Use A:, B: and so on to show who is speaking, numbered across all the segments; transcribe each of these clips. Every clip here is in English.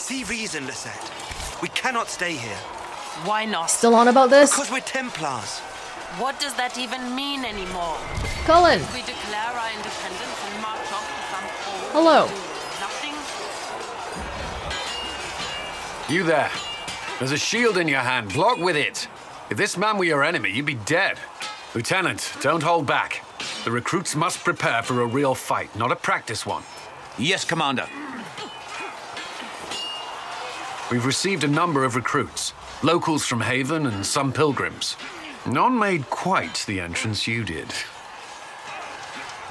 A: See reason, Lisette. We cannot stay here.
B: Why not?
C: Still on about this?
A: Because we're Templars.
B: What does that even mean anymore?
C: Cullen!
B: We declare our independence and march off to some cold
C: Hello.
B: nothing?
D: You there. There's a shield in your hand. Block with it. If this man were your enemy, you'd be dead. Lieutenant, don't hold back. The recruits must prepare for a real fight, not a practice one.
E: Yes, Commander.
D: We've received a number of recruits. Locals from Haven and some pilgrims. None made quite the entrance you did.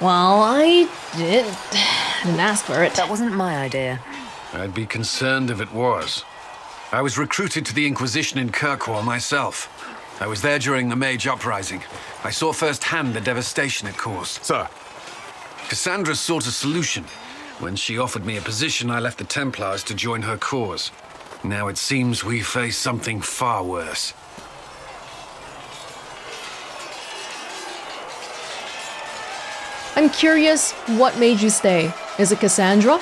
C: Well, I didn't ask for it.
F: That wasn't my idea.
D: I'd be concerned if it was. I was recruited to the Inquisition in Kirkwall myself. I was there during the Mage Uprising. I saw firsthand the devastation it caused.
G: Sir.
D: Cassandra sought a solution. When she offered me a position, I left the Templars to join her cause. Now it seems we face something far worse.
C: I'm curious, what made you stay? Is it Cassandra?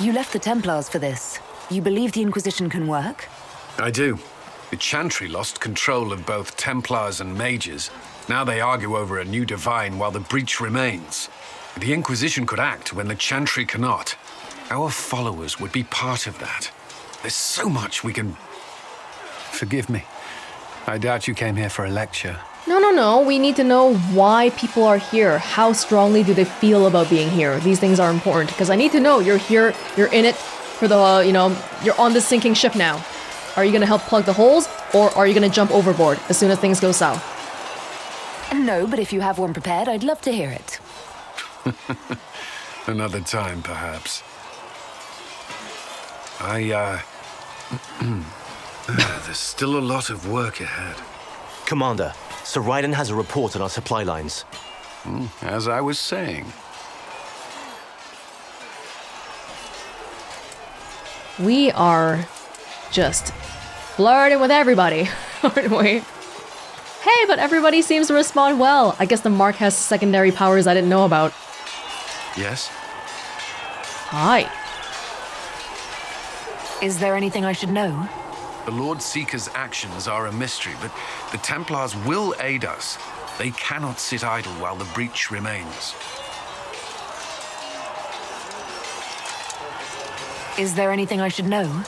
F: You left the Templars for this. You believe the Inquisition can work?
D: I do. The Chantry lost control of both Templars and Mages. Now they argue over a new divine while the breach remains. The Inquisition could act when the Chantry cannot. Our followers would be part of that. There's so much we can... Forgive me. I doubt you came here for a lecture.
C: No. We need to know why people are here. How strongly do they feel about being here? These things are important, because I need to know you're here, you're in it for the, you're on this sinking ship now. Are you gonna help plug the holes, or are you gonna jump overboard as soon as things go south?
F: No, but if you have one prepared, I'd love to hear it.
D: Another time, perhaps. There's still a lot of work ahead.
A: Commander, Sir Ryden has a report on our supply lines.
D: As I was saying.
C: We are just flirting with everybody, aren't we? Hey, but everybody seems to respond well. I guess the Mark has secondary powers I didn't know about.
D: Yes?
C: Hi.
F: Is there anything I should know?
D: The Lord Seeker's actions are a mystery, but the Templars will aid us. They cannot sit idle while the breach remains.
F: Is there anything I should know?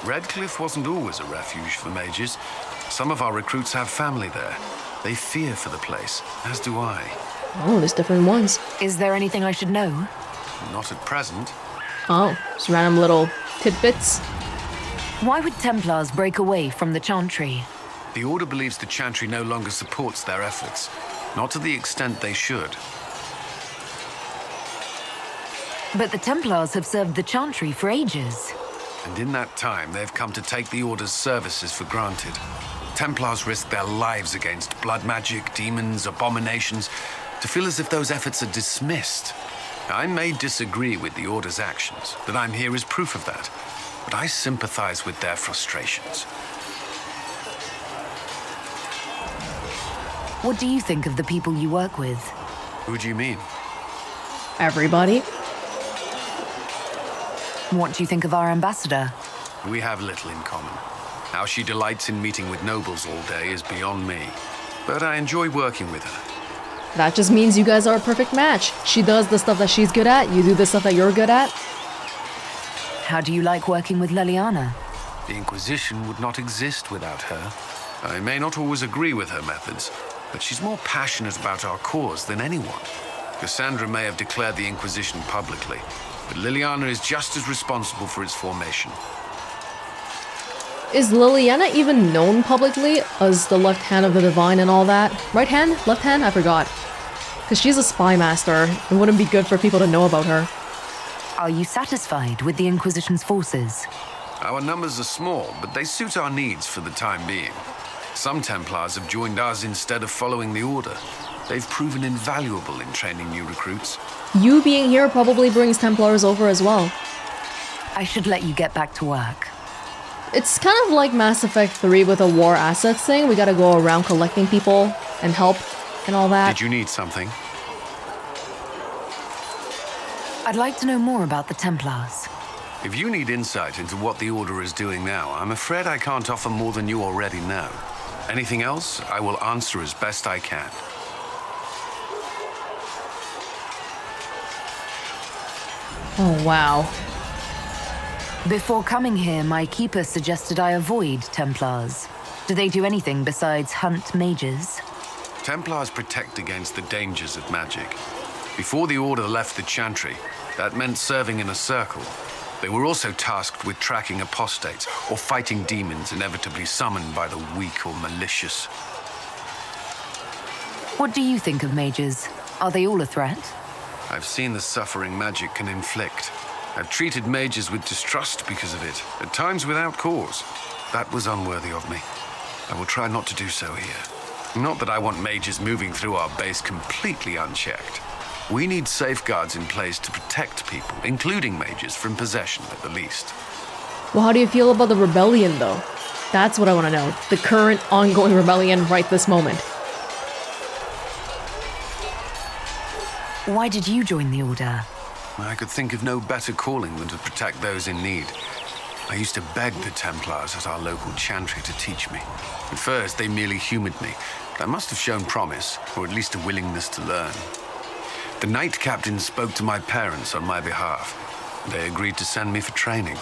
D: Redcliffe wasn't always a refuge for mages. Some of our recruits have family there. They fear for the place, as do I.
C: Oh, there's different ones.
F: Is there anything I should know?
D: Not at present.
C: Oh, just random little tidbits.
F: Why would Templars break away from the Chantry?
D: The Order believes the Chantry no longer supports their efforts. Not to the extent they should.
F: But the Templars have served the Chantry for ages.
D: And in that time, they've come to take the Order's services for granted. Templars risk their lives against blood magic, demons, abominations, to feel as if those efforts are dismissed. I may disagree with the Order's actions, but I'm here as proof of that. But I sympathize with their frustrations.
F: What do you think of the people you work with?
D: Who do you mean?
C: Everybody.
F: What do you think of our ambassador?
D: We have little in common. How she delights in meeting with nobles all day is beyond me. But I enjoy working with her.
C: That just means you guys are a perfect match. She does the stuff that she's good at, you do the stuff that you're good at.
F: How do you like working with Leliana?
D: The Inquisition would not exist without her. I may not always agree with her methods, but she's more passionate about our cause than anyone. Cassandra may have declared the Inquisition publicly, but Leliana is just as responsible for its formation.
C: Is Liliana even known publicly as the left hand of the divine and all that? Right hand? Left hand? I forgot. Because she's a spy master. It wouldn't be good for people to know about her.
F: Are you satisfied with the Inquisition's forces?
D: Our numbers are small, but they suit our needs for the time being. Some Templars have joined us instead of following the Order. They've proven invaluable in training new recruits.
C: You being here probably brings Templars over as well.
F: I should let you get back to work.
C: It's kind of like Mass Effect 3 with a war assets thing. We gotta go around collecting people and help and all that.
D: Did you need something?
F: I'd like to know more about the Templars.
D: If you need insight into what the Order is doing now, I'm afraid I can't offer more than you already know. Anything else, I will answer as best I can.
C: Oh, wow.
F: Before coming here, my keeper suggested I avoid Templars. Do they do anything besides hunt mages?
D: Templars protect against the dangers of magic. Before the Order left the Chantry, that meant serving in a circle. They were also tasked with tracking apostates or fighting demons inevitably summoned by the weak or malicious.
F: What do you think of mages? Are they all a threat?
D: I've seen the suffering magic can inflict. I've treated mages with distrust because of it, at times without cause. That was unworthy of me. I will try not to do so here. Not that I want mages moving through our base completely unchecked. We need safeguards in place to protect people, including mages, from possession at the least.
C: Well, how do you feel about the rebellion, though? That's what I want to know. The current ongoing rebellion right this moment.
F: Why did you join the Order?
D: I could think of no better calling than to protect those in need. I used to beg the Templars at our local chantry to teach me. At first, they merely humored me. I must have shown promise, or at least a willingness to learn. The Knight Captain spoke to my parents on my behalf. They agreed to send me for training.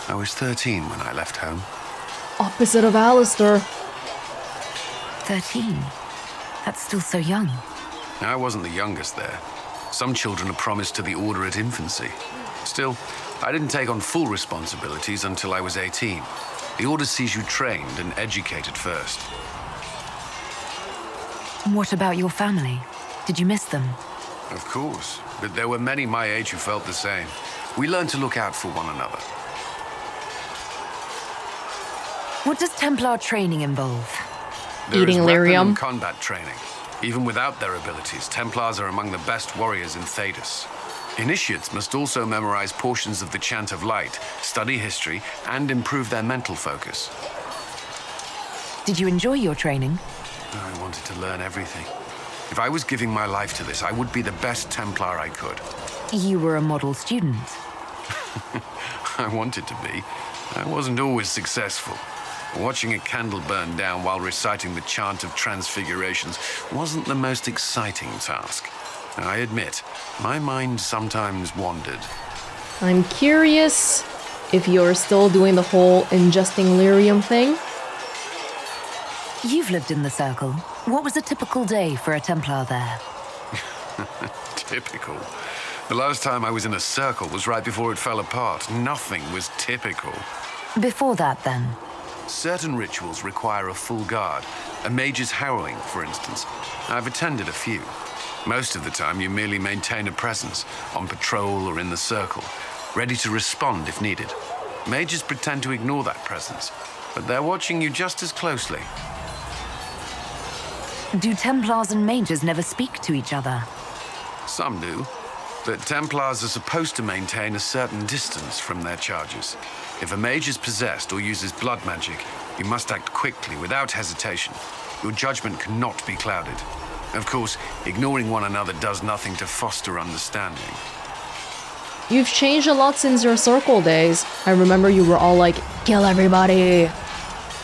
D: I was 13 when I left home.
C: Opposite of Alistair.
F: 13? That's still so young.
D: I wasn't the youngest there. Some children are promised to the Order at infancy. Still, I didn't take on full responsibilities until I was 18. The Order sees you trained and educated first.
F: What about your family? Did you miss them?
D: Of course, but there were many my age who felt the same. We learned to look out for one another.
F: What does Templar training involve?
D: There
C: Eating
D: is weapon
C: lyrium.
D: and combat training. Even without their abilities, Templars are among the best warriors in Thedas. Initiates must also memorize portions of the Chant of Light, study history, and improve their mental focus.
F: Did you enjoy your training?
D: I wanted to learn everything. If I was giving my life to this, I would be the best Templar I could.
F: You were a model student.
D: I wanted to be. I wasn't always successful. Watching a candle burn down while reciting the Chant of Transfigurations wasn't the most exciting task. I admit, my mind sometimes wandered.
C: I'm curious if you're still doing the whole ingesting lyrium thing.
F: You've lived in the Circle. What was a typical day for a Templar there?
D: Typical. The last time I was in a circle was right before it fell apart. Nothing was typical.
F: Before that, then?
D: Certain rituals require a full guard. A mage's harrowing, for instance. I've attended a few. Most of the time, you merely maintain a presence, on patrol or in the circle, ready to respond if needed. Mages pretend to ignore that presence, but they're watching you just as closely.
F: Do Templars and mages never speak to each other?
D: Some do, but Templars are supposed to maintain a certain distance from their charges. If a mage is possessed or uses blood magic, you must act quickly, without hesitation. Your judgment cannot be clouded. Of course, ignoring one another does nothing to foster understanding.
C: You've changed a lot since your circle days. I remember you were all like, kill everybody.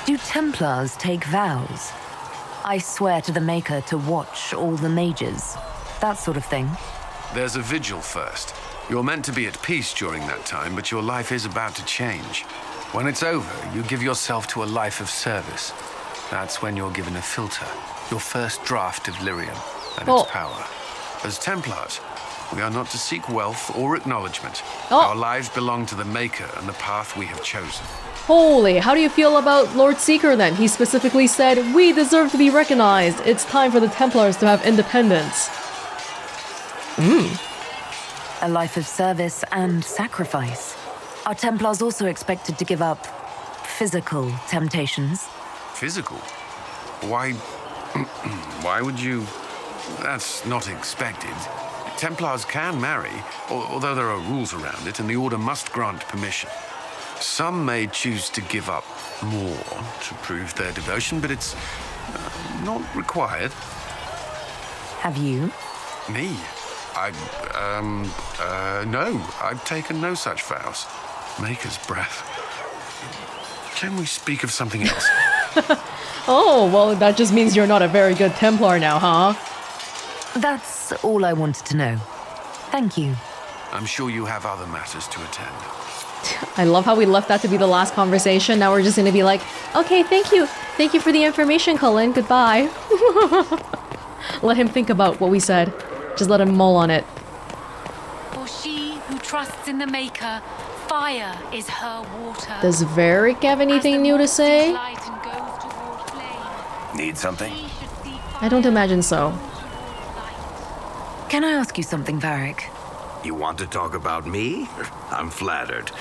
F: Do Templars take vows? I swear to the Maker to watch all the mages. That sort of thing.
D: There's a vigil first. You're meant to be at peace during that time, but your life is about to change. When it's over, you give yourself to a life of service. That's when you're given a filter, your first draft of lyrium and its power. As Templars, we are not to seek wealth or acknowledgement. Our lives belong to the Maker and the path we have chosen.
C: Holy, how do you feel about Lord Seeker then? He specifically said, we deserve to be recognized. It's time for the Templars to have independence.
F: A life of service and sacrifice. Are Templars also expected to give up physical temptations?
D: Physical? Why... why would you... That's not expected. Templars can marry, although there are rules around it, and the Order must grant permission. Some may choose to give up more to prove their devotion, but it's not required.
F: Have you?
D: Me? No, I've taken no such vows. Maker's breath. Can we speak of something else?
C: Oh, well, that just means you're not a very good Templar now, huh?
F: That's all I wanted to know. Thank you.
D: I'm sure you have other matters to attend.
C: I love how we left that to be the last conversation. Now we're just gonna be like, okay, thank you. Thank you for the information, Cullen. Goodbye. Let him think about what we said. Just let him mull on it.
E: For she who trusts in the Maker, fire is her water.
C: Does Varric have anything new to say?
G: Need something?
C: I don't imagine so.
F: Can I ask you something, Varric?
G: You want to talk about me? I'm flattered.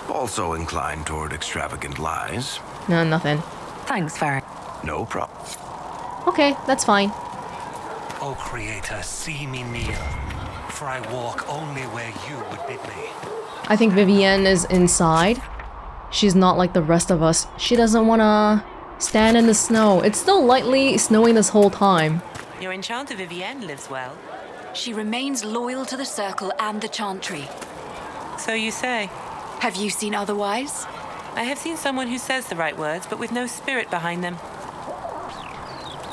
G: Also inclined toward extravagant lies.
C: No, nothing.
F: Thanks, Varric.
G: No problem.
C: Okay, that's fine.
H: O Creator, see me kneel, for I walk only where you would bid me.
C: I think Vivienne is inside. She's not like the rest of us. She doesn't wanna stand in the snow. It's still lightly snowing this whole time.
B: Your enchanter Vivienne lives well.
E: She remains loyal to the Circle and the Chantry.
B: So you say.
E: Have you seen otherwise?
B: I have seen someone who says the right words, but with no spirit behind them.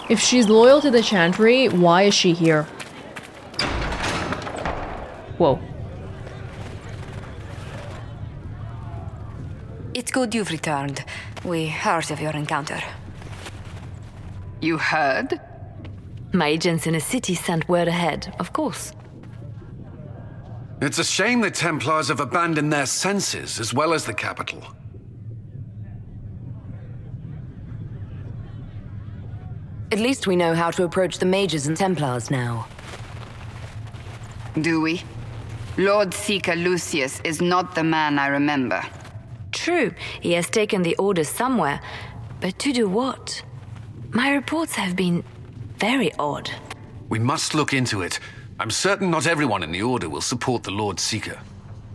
C: If she's loyal to the Chantry, why is she here? Whoa.
I: It's good you've returned. We heard of your encounter.
J: You heard?
I: My agents in the city sent word ahead, of course.
D: It's a shame the Templars have abandoned their senses as well as the capital.
F: At least we know how to approach the mages and Templars now.
J: Do we? Lord Seeker Lucius is not the man I remember.
I: True, he has taken the orders somewhere, but to do what? My reports have been very odd.
D: We must look into it. I'm certain not everyone in the Order will support the Lord Seeker.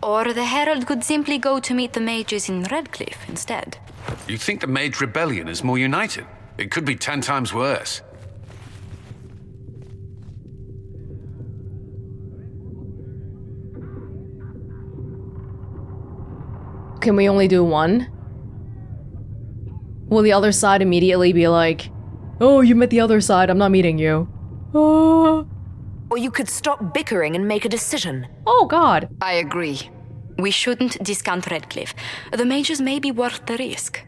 I: Or the Herald could simply go to meet the mages in Redcliffe instead.
D: You think the Mage Rebellion is more united? It could be 10 times worse.
C: Can we only do one? Will the other side immediately be like, oh, you met the other side, I'm not meeting you. Oh,
F: Or you could stop bickering and make a decision.
C: oh God.
J: I agree.
I: We shouldn't discount Redcliffe. The mages may be worth the risk.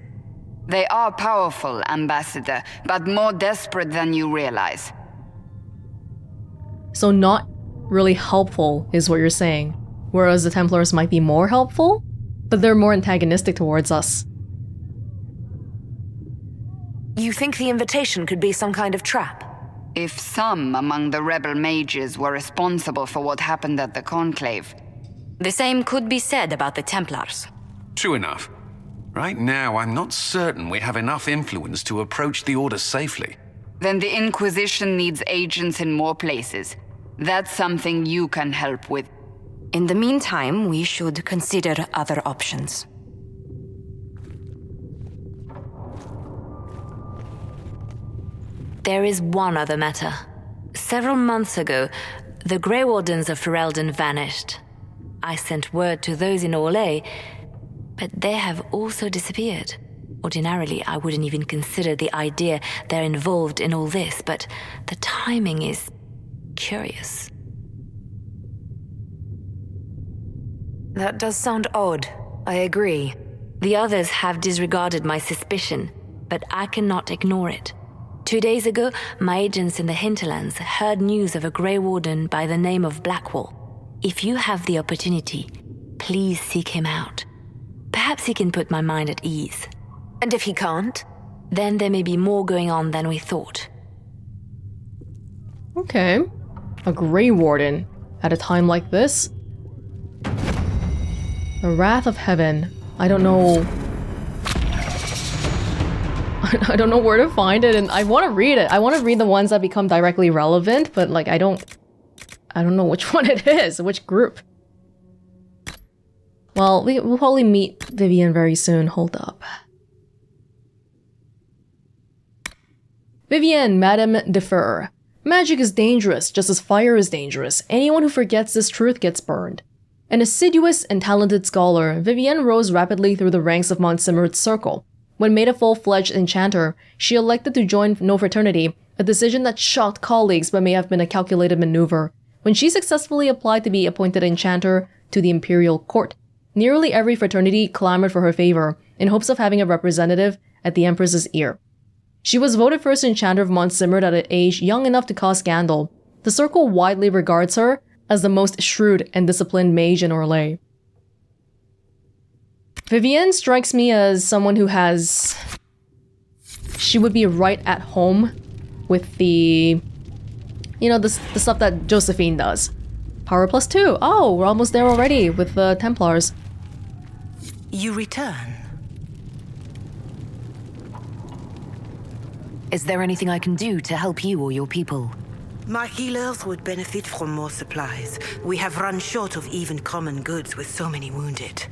J: They are powerful, Ambassador, but more desperate than you realize.
C: So not really helpful is what you're saying. Whereas the Templars might be more helpful, but they're more antagonistic towards us.
F: You think the invitation could be some kind of trap?
J: If some among the rebel mages were responsible for what happened at the Conclave,
I: The same could be said about the Templars.
D: True enough. Right now, I'm not certain we have enough influence to approach the Order safely.
J: then the Inquisition needs agents in more places. That's something you can help with.
I: In the meantime, we should consider other options. There is one other matter. Several months ago, the Grey Wardens of Ferelden vanished. I sent word to those in Orlais, but they have also disappeared. Ordinarily, I wouldn't even consider the idea they're involved in all this, but the timing is curious.
F: That does sound odd. I agree.
I: The others have disregarded my suspicion, but I cannot ignore it. 2 days ago, my agents in the hinterlands heard news of a Grey Warden by the name of Blackwall. If you have the opportunity, please seek him out. Perhaps he can put my mind at ease.
F: And if he can't?
I: Then there may be more going on than we thought.
C: Okay. A Grey Warden at a time like this? The Wrath of Heaven. I don't know. I don't know where to find it, and I want to read it. I want to read the ones that become directly relevant, but like I don't know which one it is, which group. Well, we'll probably meet Vivienne very soon. Hold up. Vivienne, Madame Defer. Magic is dangerous, just as fire is dangerous. Anyone who forgets this truth gets burned. An assiduous and talented scholar, Vivienne rose rapidly through the ranks of Mont Simmert's circle. When made a full-fledged enchanter, she elected to join no fraternity, a decision that shocked colleagues but may have been a calculated maneuver. When she successfully applied to be appointed enchanter to the imperial court, nearly every fraternity clamored for her favor, in hopes of having a representative at the Empress's ear. She was voted first enchanter of Mont Simmert at an age young enough to cause scandal. The circle widely regards her as the most shrewd and disciplined mage in Orlais. Vivienne strikes me as someone who has... She would be right at home with the... You know, the stuff that Josephine does. Power +2. Oh, we're almost there already with the Templars.
K: You return.
F: Is there anything I can do to help you or your people?
K: My healers would benefit from more supplies. We have run short of even common goods with so many wounded.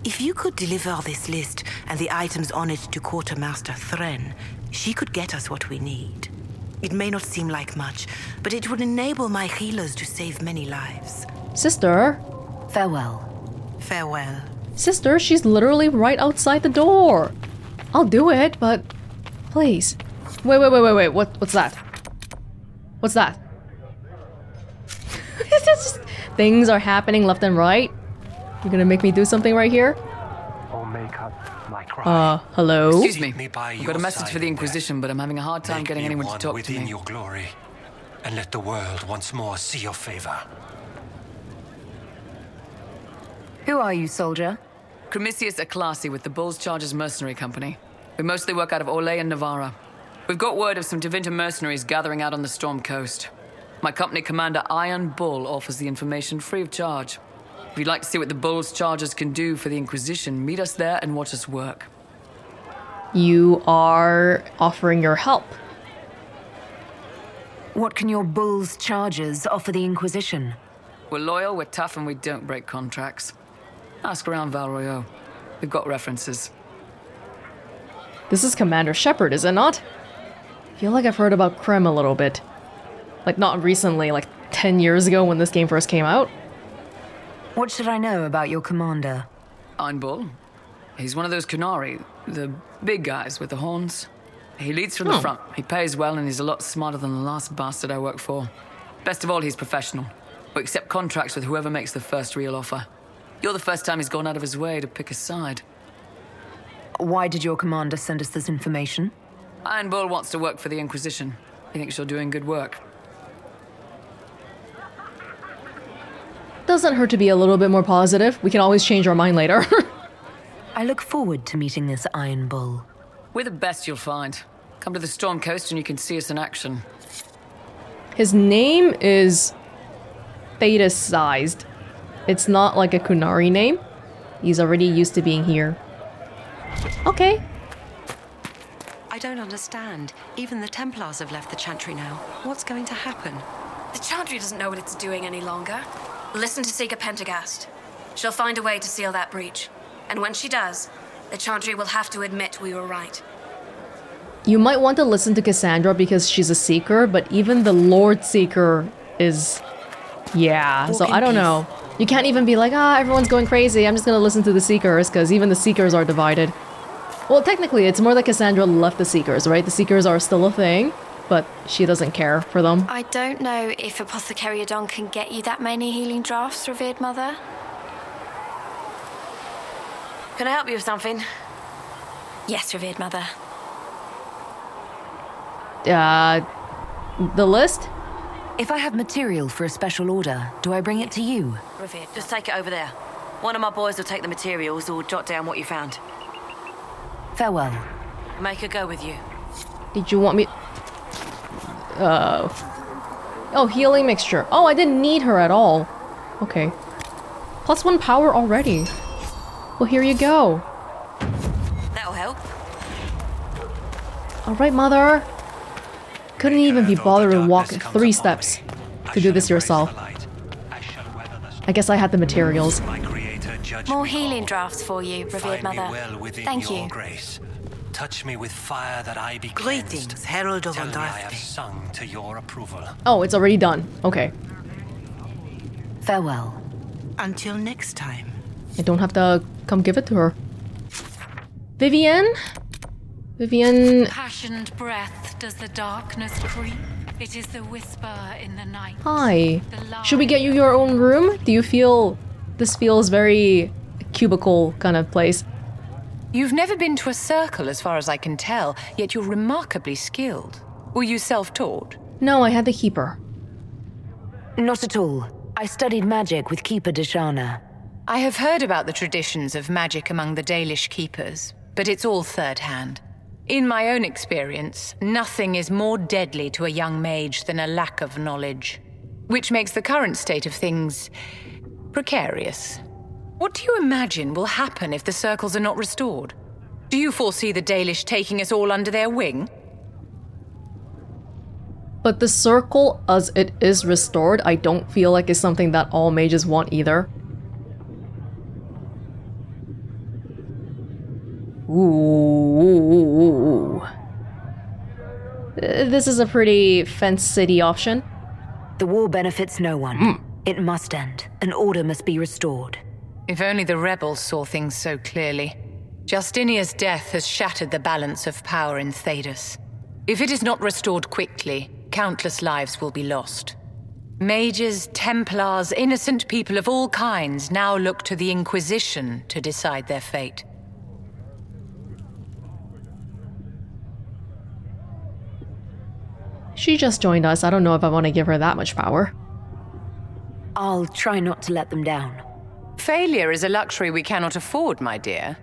K: If you could deliver this list and the items on it to Quartermaster Thren, she could get us what we need. It may not seem like much, but it would enable my healers to save many lives.
C: Sister?
F: Farewell.
K: Farewell.
C: Sister, she's literally right outside the door. I'll do it, but... Please. Wait. What's that? What's that? It's just... Things are happening left and right. You're gonna make me do something right here? Hello?
L: Excuse me. I've got a message for the Inquisition, but I'm having a hard time getting anyone to talk to me.
H: Your glory, and let the world once more see your favor.
F: Who are you, soldier?
L: Cremisius Aclasi with the Bull's Chargers Mercenary Company. We mostly work out of Orlais and Navarra. We've got word of some Tevinter mercenaries gathering out on the Storm Coast. My company commander, Iron Bull, offers the information free of charge. If you'd like to see what the Bull's Chargers can do for the Inquisition, meet us there and watch us work.
C: You are offering your help.
F: What can your Bull's Chargers offer the Inquisition?
L: We're loyal, we're tough, and we don't break contracts. Ask around Val Royeaux. We've got references.
C: This is Commander Shepard, is it not? I feel like I've heard about Krem a little bit. Like, not recently, like 10 years ago when this game first came out.
F: What should I know about your commander?
L: Iron Bull. He's one of those Kunari, the big guys with the horns. He leads from the front. He pays well, and he's a lot smarter than the last bastard I worked for. Best of all, he's professional. We accept contracts with whoever makes the first real offer. You're the first time he's gone out of his way to pick a side.
F: Why did your commander send us this information?
L: Iron Bull wants to work for the Inquisition. He thinks you're doing good work.
C: Doesn't hurt to be a little bit more positive. We can always change our mind later.
F: I look forward to meeting this Iron Bull.
L: We're the best you'll find. Come to the Storm Coast and you can see us in action.
C: His name is Thedas-sized. It's not like a Kunari name. He's already used to being here. Okay.
M: I don't understand. Even the Templars have left the Chantry now. What's going to happen?
N: The Chantry doesn't know what it's doing any longer. Listen to Seeker Pentagast. She'll find a way to seal that breach. And when she does, the Chantry will have to admit we were right.
C: You might want to listen to Cassandra because she's a Seeker, but even the Lord Seeker is... Yeah, so I don't know. You can't even be like, everyone's going crazy, I'm just gonna listen to the Seekers, because even the Seekers are divided. Well, technically, it's more that Cassandra left the Seekers, right? The Seekers are still a thing, but she doesn't care for them.
N: I don't know if Apothecary Adon can get you that many healing drafts, Revered Mother.
M: Can I help you with something?
N: Yes, Revered Mother.
C: The list?
F: If I have material for a special order, do I bring it to you?
M: Revered, just take it over there. One of my boys will take the materials or jot down what you found.
F: Farewell.
M: Make her go with you.
C: Did you want me... Oh, healing mixture. Oh, I didn't need her at all. Okay. +1 power already. Well, here you go.
M: That'll help.
C: Alright, Mother. Couldn't even be bothered to walk 3 steps to do this yourself. I guess I had the materials.
N: More healing drafts for you, Revered Mother. Thank you.
H: Touch me with fire that I be
K: Greetings, Herald of
H: Tell me I have
K: Andarthe.
H: sung to your approval.
C: Oh, it's already done. Okay.
F: Farewell.
K: Until next time.
C: I don't have to come give it to her. Vivienne? Vivienne...
E: Passioned breath does the darkness creep. It is the whisper in the night.
C: Hi. Should we get you your own room? Do you feel... This feels very cubicle kind of place.
O: You've never been to a circle as far as I can tell, yet you're remarkably skilled. Were you self-taught?
C: No, I had the keeper.
F: Not at all. I studied magic with Keeper Deshana.
O: I have heard about the traditions of magic among the Dalish keepers, but it's all third-hand. In my own experience, nothing is more deadly to a young mage than a lack of knowledge, which makes the current state of things precarious. What do you imagine will happen if the circles are not restored? Do you foresee the Dalish taking us all under their wing?
C: But the circle, as it is restored, I don't feel like is something that all mages want either. Ooh. This is a pretty fenced city option.
F: The war benefits no one. It must end. An order must be restored.
O: If only the rebels saw things so clearly. Justinia's death has shattered the balance of power in Thedas. If it is not restored quickly, countless lives will be lost. Mages, Templars, innocent people of all kinds now look to the Inquisition to decide their fate.
C: She just joined us. I don't know if I want to give her that much power.
F: I'll try not to let them down.
O: Failure is a luxury we cannot afford, my dear.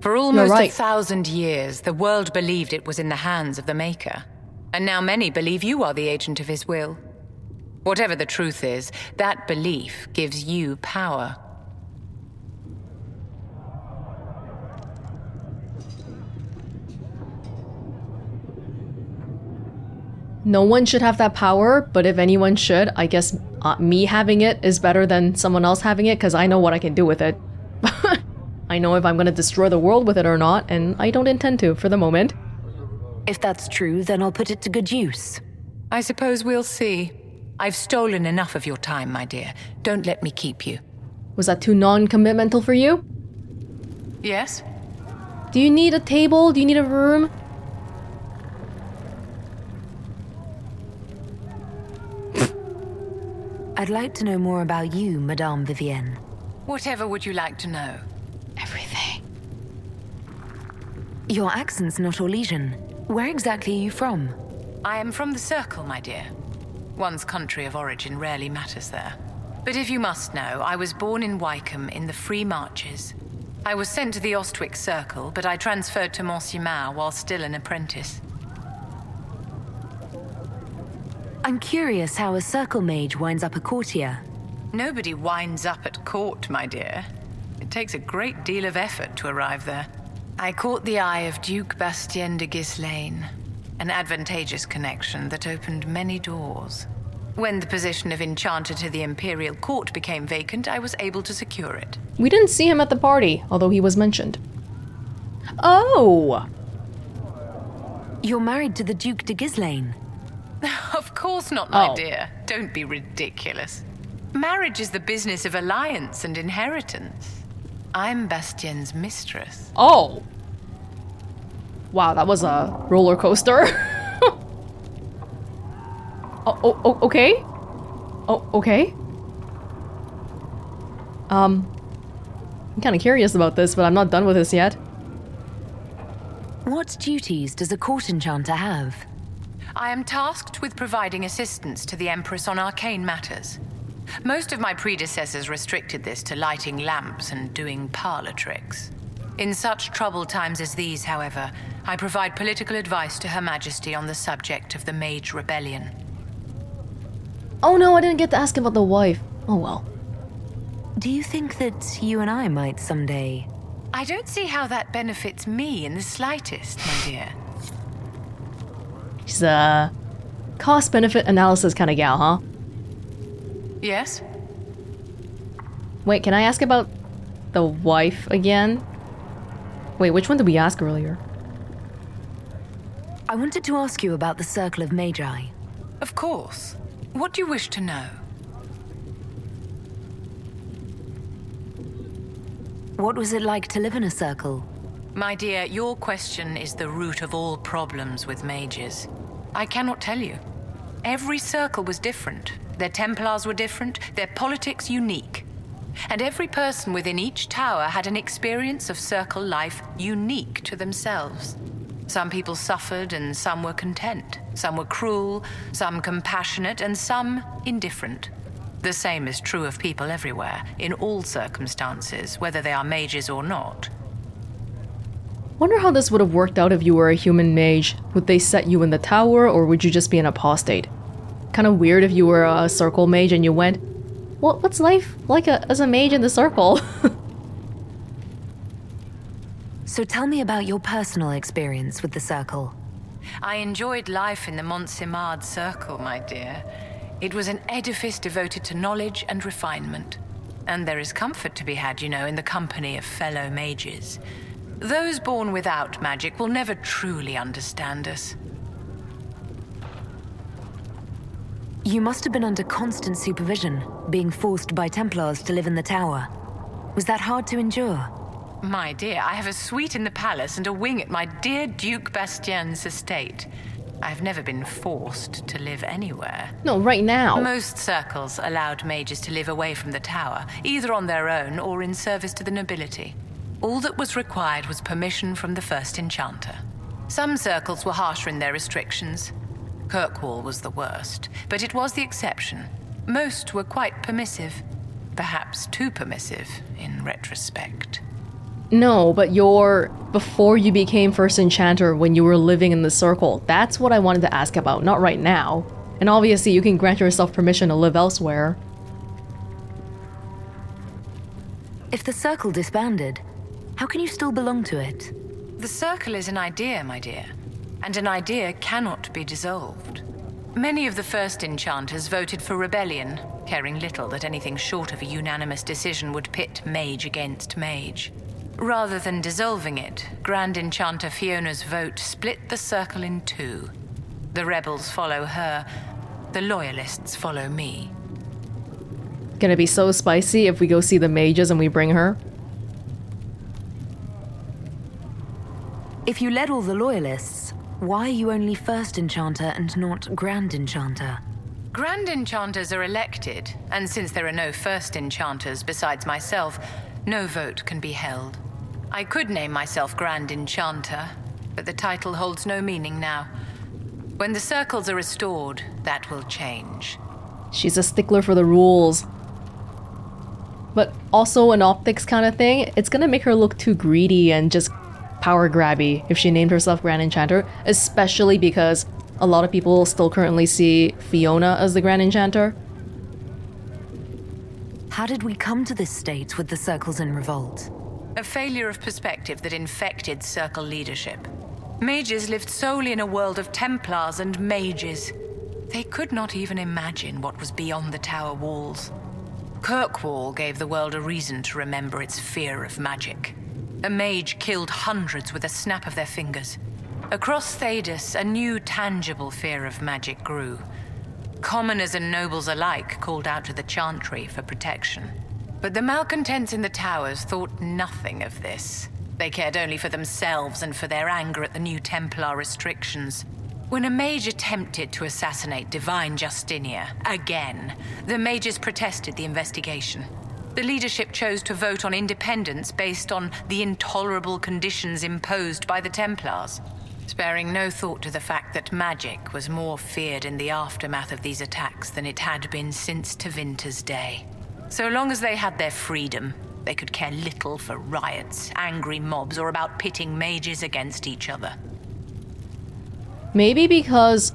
O: For almost 1,000 years, the world believed it was in the hands of the Maker. And now many believe you are the agent of his will. Whatever the truth is, that belief gives you power.
C: No one should have that power, but if anyone should, I guess me having it is better than someone else having it, because I know what I can do with it. I know if I'm going to destroy the world with it or not, and I don't intend to for the moment.
F: If that's true, then I'll put it to good use.
O: I suppose we'll see. I've stolen enough of your time, my dear. Don't let me keep you.
C: Was that too non-commitmental for you?
O: Yes?
C: Do you need a table? Do you need a room?
F: I'd like to know more about you, Madame Vivienne.
O: Whatever would you like to know?
C: Everything.
F: Your accent's not Orlesian. Where exactly are you from?
O: I am from the Circle, my dear. One's country of origin rarely matters there. But if you must know, I was born in Wycombe in the Free Marches. I was sent to the Ostwick Circle, but I transferred to Monsignor while still an apprentice.
F: I'm curious how a circle mage winds up a courtier.
O: Nobody winds up at court, my dear. It takes a great deal of effort to arrive there. I caught the eye of Duke Bastien de Ghislaine, an advantageous connection that opened many doors. When the position of Enchanter to the Imperial Court became vacant, I was able to secure it.
C: We didn't see him at the party, although he was mentioned. Oh!
F: You're married to the Duke de Ghislaine.
O: Of course not, my dear. Don't be ridiculous. Marriage is the business of alliance and inheritance. I'm Bastien's mistress.
C: Oh! Wow, that was a roller coaster. Okay? Oh, okay. I'm kind of curious about this, but I'm not done with this yet.
F: What duties does a court enchanter have?
O: I am tasked with providing assistance to the Empress on arcane matters. Most of my predecessors restricted this to lighting lamps and doing parlor tricks. In such troubled times as these, however, I provide political advice to Her Majesty on the subject of the Mage Rebellion.
C: Oh no, I didn't get to ask about the wife. Oh well.
F: Do you think that you and I might someday...
O: I don't see how that benefits me in the slightest, my dear.
C: She's a cost-benefit analysis kind of gal, huh?
O: Yes?
C: Wait, can I ask about the wife again? Wait, which one did we ask earlier?
F: I wanted to ask you about the Circle of Magi.
O: Of course. What do you wish to know?
F: What was it like to live in a circle?
O: My dear, your question is the root of all problems with mages. I cannot tell you. Every circle was different. Their Templars were different, their politics unique. And every person within each tower had an experience of circle life unique to themselves. Some people suffered and some were content. Some were cruel, some compassionate, and some indifferent. The same is true of people everywhere, in all circumstances, whether they are mages or not.
C: Wonder how this would have worked out if you were a human mage. Would they set you in the tower, or would you just be an apostate? Kind of weird if you were a circle mage and you went, well, what's life like as a mage in the circle?
F: So tell me about your personal experience with the circle.
O: I enjoyed life in the Montsimard Circle, my dear. It was an edifice devoted to knowledge and refinement. And there is comfort to be had, you know, in the company of fellow mages. Those born without magic will never truly understand us.
F: You must have been under constant supervision, being forced by Templars to live in the tower. Was that hard to endure?
O: My dear, I have a suite in the palace and a wing at my dear Duke Bastien's estate. I've never been forced to live anywhere.
C: No, right now.
O: Most circles allowed mages to live away from the tower, either on their own or in service to the nobility. All that was required was permission from the first enchanter. Some circles were harsher in their restrictions. Kirkwall was the worst, but it was the exception. Most were quite permissive. Perhaps too permissive, in retrospect.
C: No, but before you became First Enchanter, when you were living in the circle, that's what I wanted to ask about, not right now. And obviously you can grant yourself permission to live elsewhere.
F: If the circle disbanded, how can you still belong to it?
O: The circle is an idea, my dear, and an idea cannot be dissolved. Many of the first enchanters voted for rebellion, caring little that anything short of a unanimous decision would pit mage against mage. Rather than dissolving it, Grand Enchanter Fiona's vote split the circle in two. The rebels follow her, the loyalists follow me.
C: Gonna be so spicy if we go see the mages and we bring her.
F: If you led all the loyalists, why are you only First Enchanter and not Grand Enchanter?
O: Grand Enchanters are elected, and since there are no First Enchanters besides myself, no vote can be held. I could name myself Grand Enchanter, but the title holds no meaning now. When the circles are restored, that will change.
C: She's a stickler for the rules. But also an optics kind of thing, it's gonna make her look too greedy and just power grabby if she named herself Grand Enchanter, especially because a lot of people still currently see Fiona as the Grand Enchanter.
F: How did we come to this state with the circles in revolt?
O: A failure of perspective that infected circle leadership. Mages lived solely in a world of Templars and mages. They could not even imagine what was beyond the tower walls. Kirkwall gave the world a reason to remember its fear of magic. A mage killed hundreds with a snap of their fingers. Across Thedas, a new tangible fear of magic grew. Commoners and nobles alike called out to the Chantry for protection. But the malcontents in the towers thought nothing of this. They cared only for themselves and for their anger at the new Templar restrictions. When a mage attempted to assassinate Divine Justinia, again, the mages protested the investigation. The leadership chose to vote on independence based on the intolerable conditions imposed by the Templars, sparing no thought to the fact that magic was more feared in the aftermath of these attacks than it had been since Tevinter's day. So long as they had their freedom, they could care little for riots, angry mobs, or about pitting mages against each other.
C: Maybe because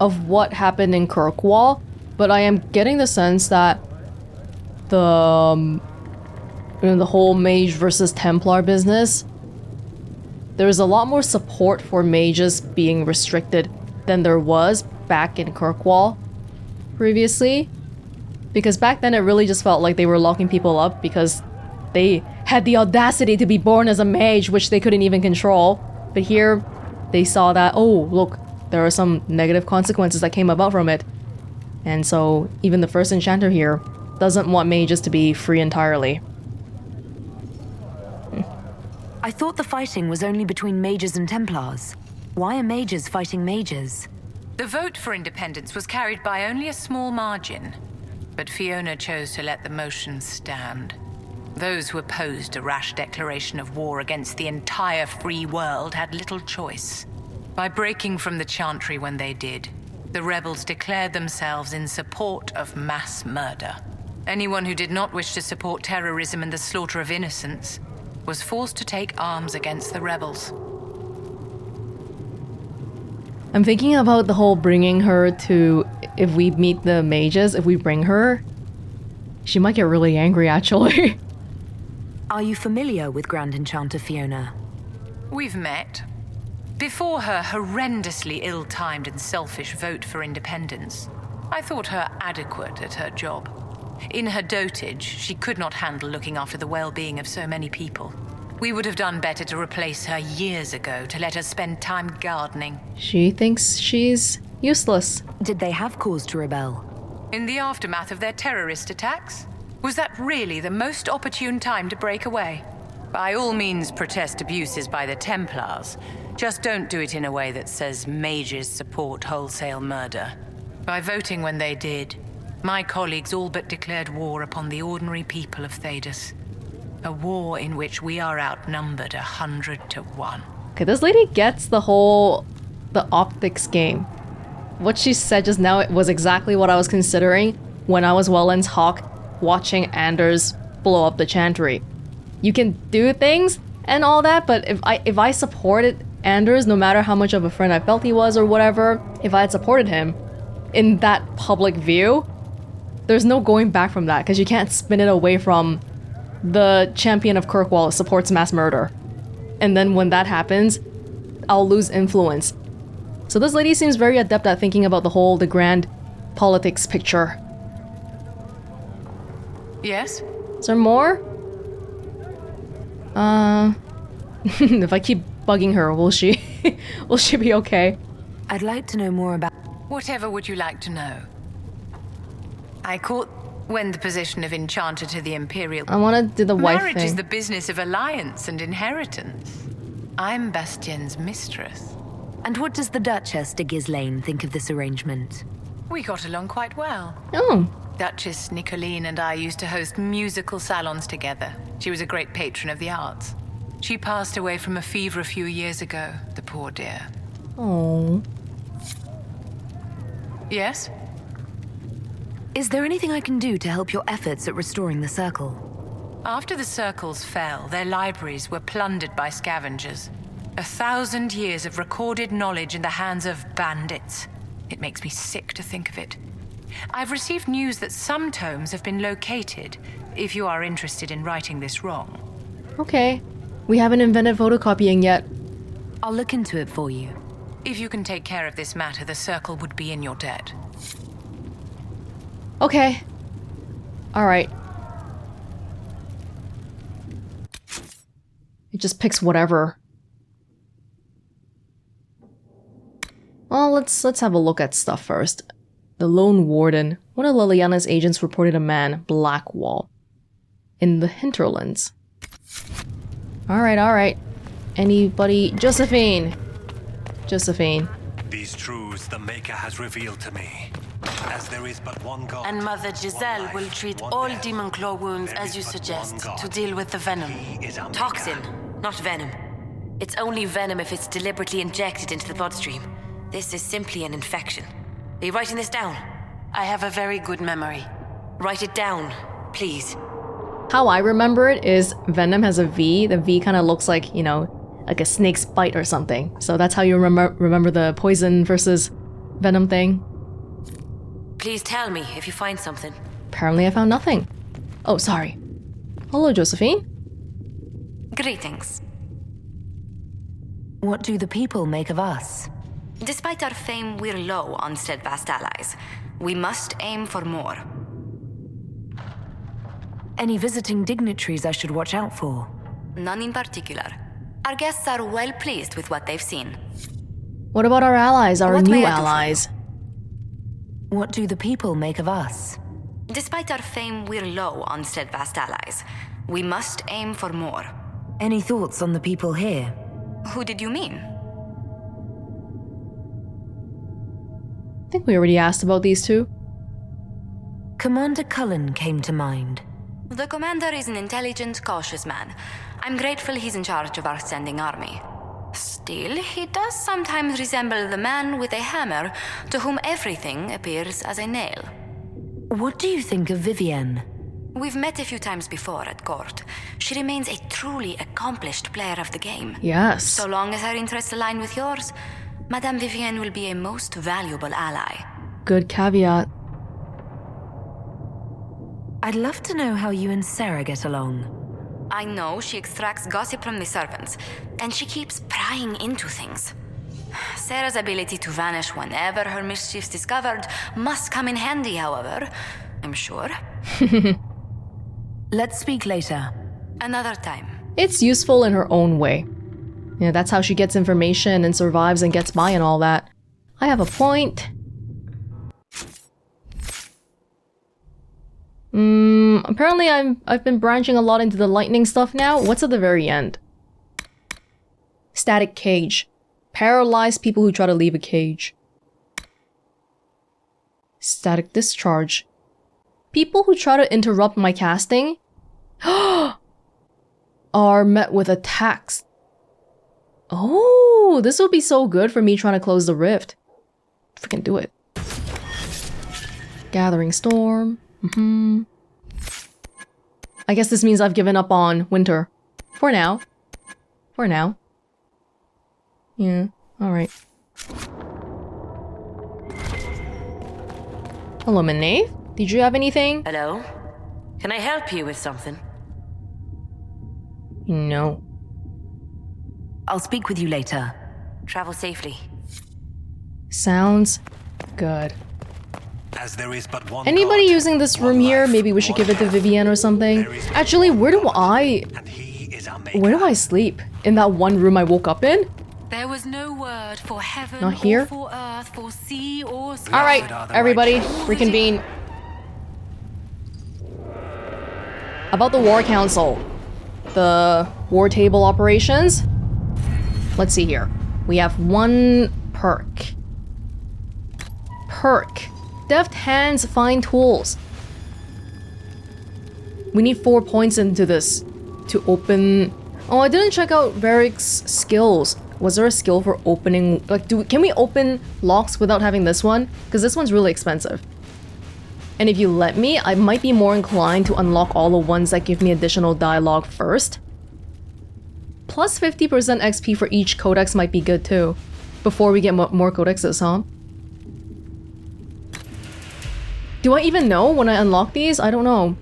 C: of what happened in Kirkwall, but I am getting the sense that the whole mage versus Templar business, there's a lot more support for mages being restricted than there was back in Kirkwall previously. Because back then it really just felt like they were locking people up because they had the audacity to be born as a mage, which they couldn't even control. But here, they saw that, oh, look, there are some negative consequences that came about from it. And so, even the First Enchanter here doesn't want mages to be free entirely.
F: I thought the fighting was only between mages and Templars. Why are mages fighting mages?
O: The vote for independence was carried by only a small margin, but Fiona chose to let the motion stand. Those who opposed a rash declaration of war against the entire free world had little choice. By breaking from the Chantry when they did, the rebels declared themselves in support of mass murder. Anyone who did not wish to support terrorism and the slaughter of innocents was forced to take arms against the rebels.
C: I'm thinking about the whole bringing her to, if we meet the mages, if we bring her, she might get really angry actually.
F: Are you familiar with Grand Enchanter Fiona?
O: We've met. Before her horrendously ill-timed and selfish vote for independence, I thought her adequate at her job. In her dotage, she could not handle looking after the well-being of so many people. We would have done better to replace her years ago, to let her spend time gardening.
C: She thinks she's useless.
F: Did they have cause to rebel?
O: In the aftermath of their terrorist attacks? Was that really the most opportune time to break away? By all means, protest abuses by the Templars. Just don't do it in a way that says mages support wholesale murder. By voting when they did, my colleagues all but declared war upon the ordinary people of Thedas. A war in which we are outnumbered 100 to 1.
C: Okay, this lady gets the optics game. What she said just now, it was exactly what I was considering when I was Welonz Hawk watching Anders blow up the Chantry. You can do things and all that, but if I supported Anders, no matter how much of a friend I felt he was or whatever, if I had supported him in that public view, there's no going back from that, because you can't spin it away from the champion of Kirkwall supports mass murder. And then when that happens, I'll lose influence. So this lady seems very adept at thinking about the grand politics picture.
O: Yes?
C: Is there more? If I keep bugging her, will she be okay?
F: I'd like to know more about...
O: Whatever would you like to know? I caught when the position of Enchanter to the Imperial...
C: I want to do the wife thing.
O: Marriage is the business of alliance and inheritance. I'm Bastien's mistress.
F: And what does the Duchess de Ghislaine think of this arrangement?
O: We got along quite well.
C: Oh.
O: Duchess Nicoline and I used to host musical salons together. She was a great patron of the arts. She passed away from a fever a few years ago, the poor dear.
C: Oh.
O: Yes?
F: Is there anything I can do to help your efforts at restoring the Circle?
O: After the Circles fell, their libraries were plundered by scavengers. 1,000 years of recorded knowledge in the hands of bandits. It makes me sick to think of it. I've received news that some tomes have been located, if you are interested in righting this wrong.
C: Okay. We haven't invented photocopying yet.
F: I'll look into it for you.
O: If you can take care of this matter, the Circle would be in your debt.
C: Okay. Alright. It just picks whatever. Well, let's have a look at stuff first. The Lone Warden. One of Liliana's agents reported a man, Blackwall, in the hinterlands. Alright. Anybody? Josephine!
H: These truths the Maker has revealed to me. As there is but one God.
B: And Mother Giselle will treat all demon claw wounds as you suggest to deal with the venom.
P: Toxin, not venom. It's only venom if it's deliberately injected into the bloodstream. This is simply an infection. Are you writing this down?
B: I have a very good memory.
P: Write it down, please.
C: How I remember it is venom has a V. The V kind of looks like, you know, like a snake's bite or something. So that's how you remember the poison versus venom thing.
P: Please tell me if you find something.
C: Apparently I found nothing. Oh, sorry. Hello, Josephine.
P: Greetings.
F: What do the people make of us?
P: Despite our fame, we're low on steadfast allies. We must aim for more.
F: Any visiting dignitaries I should watch out for?
P: None in particular. Our guests are well pleased with what they've seen.
C: What about our allies, our new allies?
F: What do the people make of us?
P: Despite our fame, we're low on steadfast allies. We must aim for more.
F: Any thoughts on the people here?
N: Who did you mean?
C: I think we already asked about these two.
F: Commander Cullen came to mind.
N: The commander is an intelligent, cautious man. I'm grateful he's in charge of our standing army. Still, he does sometimes resemble the man with a hammer to whom everything appears as a nail.
F: What do you think of Vivienne?
N: We've met a few times before at court. She remains a truly accomplished player of the game.
C: Yes.
N: So long as her interests align with yours, Madame Vivienne will be a most valuable ally.
C: Good caveat.
F: I'd love to know how you and Sarah get along.
N: I know she extracts gossip from the servants, and she keeps prying into things. Sarah's ability to vanish whenever her mischief's discovered must come in handy, however, I'm sure.
F: Let's speak later.
N: Another time.
C: It's useful in her own way. Yeah, that's how she gets information and survives and gets by and all that. I have a point. Apparently I've been branching a lot into the lightning stuff now. What's at the very end? Static cage. Paralyze people who try to leave a cage. Static discharge. People who try to interrupt my casting are met with attacks. Oh, this would be so good for me trying to close the rift. Freaking do it. Gathering storm. I guess this means I've given up on winter. For now. For now. Yeah, alright. Hello, Knave? Did you have anything?
P: Hello? Can I help you with something?
C: No.
F: I'll speak with you later.
P: Travel safely.
C: Sounds good.
H: As there is but one
C: Anybody
H: God,
C: using this room here? Maybe we should give it to Vivienne or something. Actually, where do I sleep? In that one room I woke up in?
E: There was no word for heaven
C: Not here?
E: or for earth, for sea or sky.
C: Alright, everybody, reconvene. About the War Council. The War Table operations. Let's see here. We have one perk. Deft hands, fine tools. We need 4 points into this to open... Oh, I didn't check out Varric's skills. Was there a skill for opening... Like, can we open locks without having this one? Because this one's really expensive. And if you let me, I might be more inclined to unlock all the ones that give me additional dialogue first. Plus 50% XP for each codex might be good too. Before we get more codexes, huh? Do I even know when I unlock these? I don't know.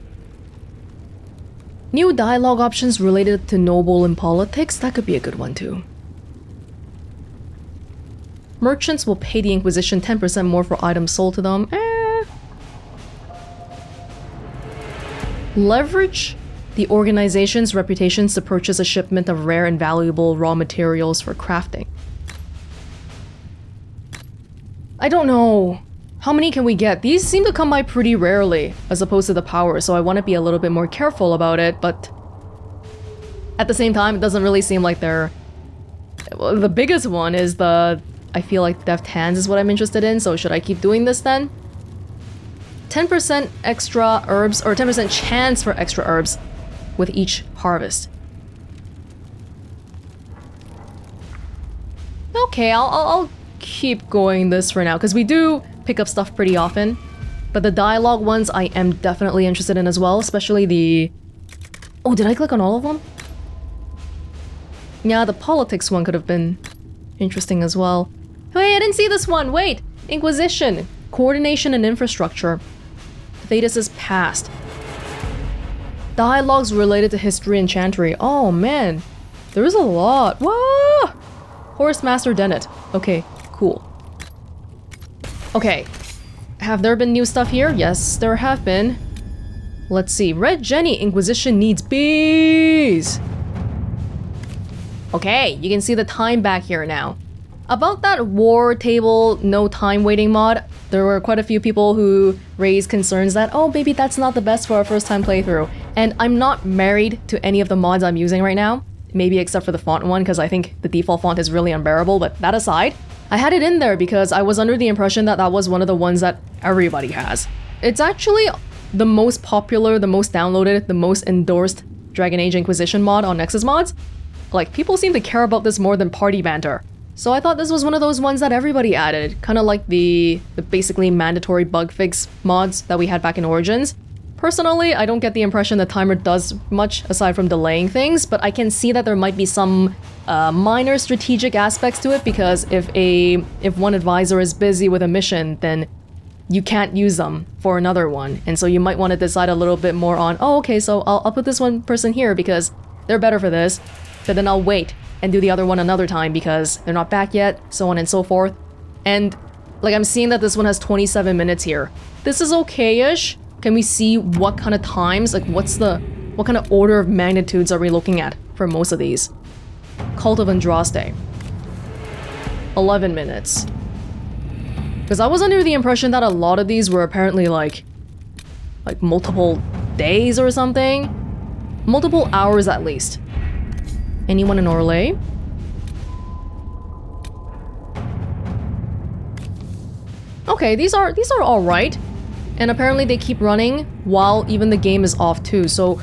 C: New dialogue options related to noble and politics? That could be a good one too. Merchants will pay the Inquisition 10% more for items sold to them. Leverage the organization's reputations to purchase a shipment of rare and valuable raw materials for crafting. I don't know. How many can we get? These seem to come by pretty rarely, as opposed to the power, so I want to be a little bit more careful about it, but... At the same time, it doesn't really seem like they're... Well, the biggest one is the... I feel like deft hands is what I'm interested in, so should I keep doing this then? 10% extra herbs, or 10% chance for extra herbs with each harvest. Okay, I'll keep going this for now, because we do pick up stuff pretty often. But the dialogue ones I am definitely interested in as well, especially the... Oh, did I click on all of them? Yeah, the politics one could have been interesting as well. Wait, I didn't see this one! Wait! Inquisition! Coordination and infrastructure. Thedas' past. Dialogues related to history and chantry. Oh man, there's a lot. Whoa! Horsemaster Dennett. Okay, cool. Okay, have there been new stuff here? Yes, there have been. Let's see. Red Jenny, Inquisition needs bees. Okay, you can see the time back here now. About that war table no time waiting mod, there were quite a few people who raised concerns that, oh maybe that's not the best for our first time playthrough. And I'm not married to any of the mods I'm using right now. maybe except for the font one, because I think the default font is really unbearable, but that aside, I had it in there because I was under the impression that that was one of the ones that everybody has. It's actually the most popular, the most downloaded, the most endorsed Dragon Age Inquisition mod on Nexus Mods. Like, people seem to care about this more than party banter. So I thought this was one of those ones that everybody added, kind of like the basically mandatory bug fix mods that we had back in Origins. Personally, I don't get the impression the timer does much aside from delaying things, but I can see that there might be some minor strategic aspects to it, because if one advisor is busy with a mission, then you can't use them for another one. And so you might want to decide a little bit more on, oh, okay, so I'll put this one person here because they're better for this, but then I'll wait and do the other one another time because they're not back yet, so on and so forth. And like, I'm seeing that this one has 27 minutes here. This is okay-ish. Can we see what kind of times, like what kind of order of magnitudes are we looking at for most of these? Cult of Andraste. 11 minutes. Because I was under the impression that a lot of these were apparently like multiple days or something. Multiple hours at least. Anyone in Orlais? Okay, these are all right. And apparently they keep running while even the game is off too. So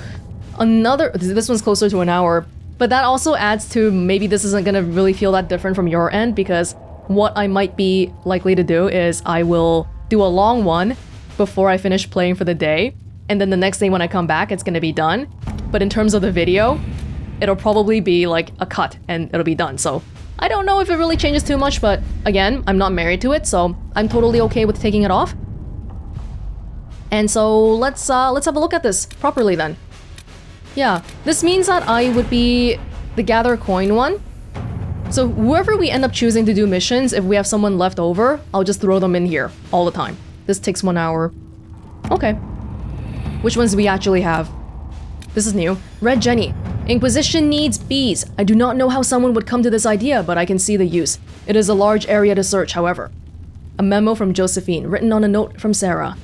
C: this one's closer to an hour, but that also adds to maybe this isn't gonna really feel that different from your end, because what I might be likely to do is I will do a long one before I finish playing for the day, and then the next day when I come back, it's gonna be done. But in terms of the video, it'll probably be like a cut and it'll be done. So I don't know if it really changes too much, but again, I'm not married to it, so I'm totally okay with taking it off. And so let's have a look at this properly then. Yeah, this means that I would be the gather coin one. So whoever we end up choosing to do missions, if we have someone left over, I'll just throw them in here all the time. This takes 1 hour. Okay. Which ones do we actually have? This is new. Red Jenny. Inquisition needs bees. I do not know how someone would come to this idea, but I can see the use. It is a large area to search, however. A memo from Josephine, written on a note from Sarah.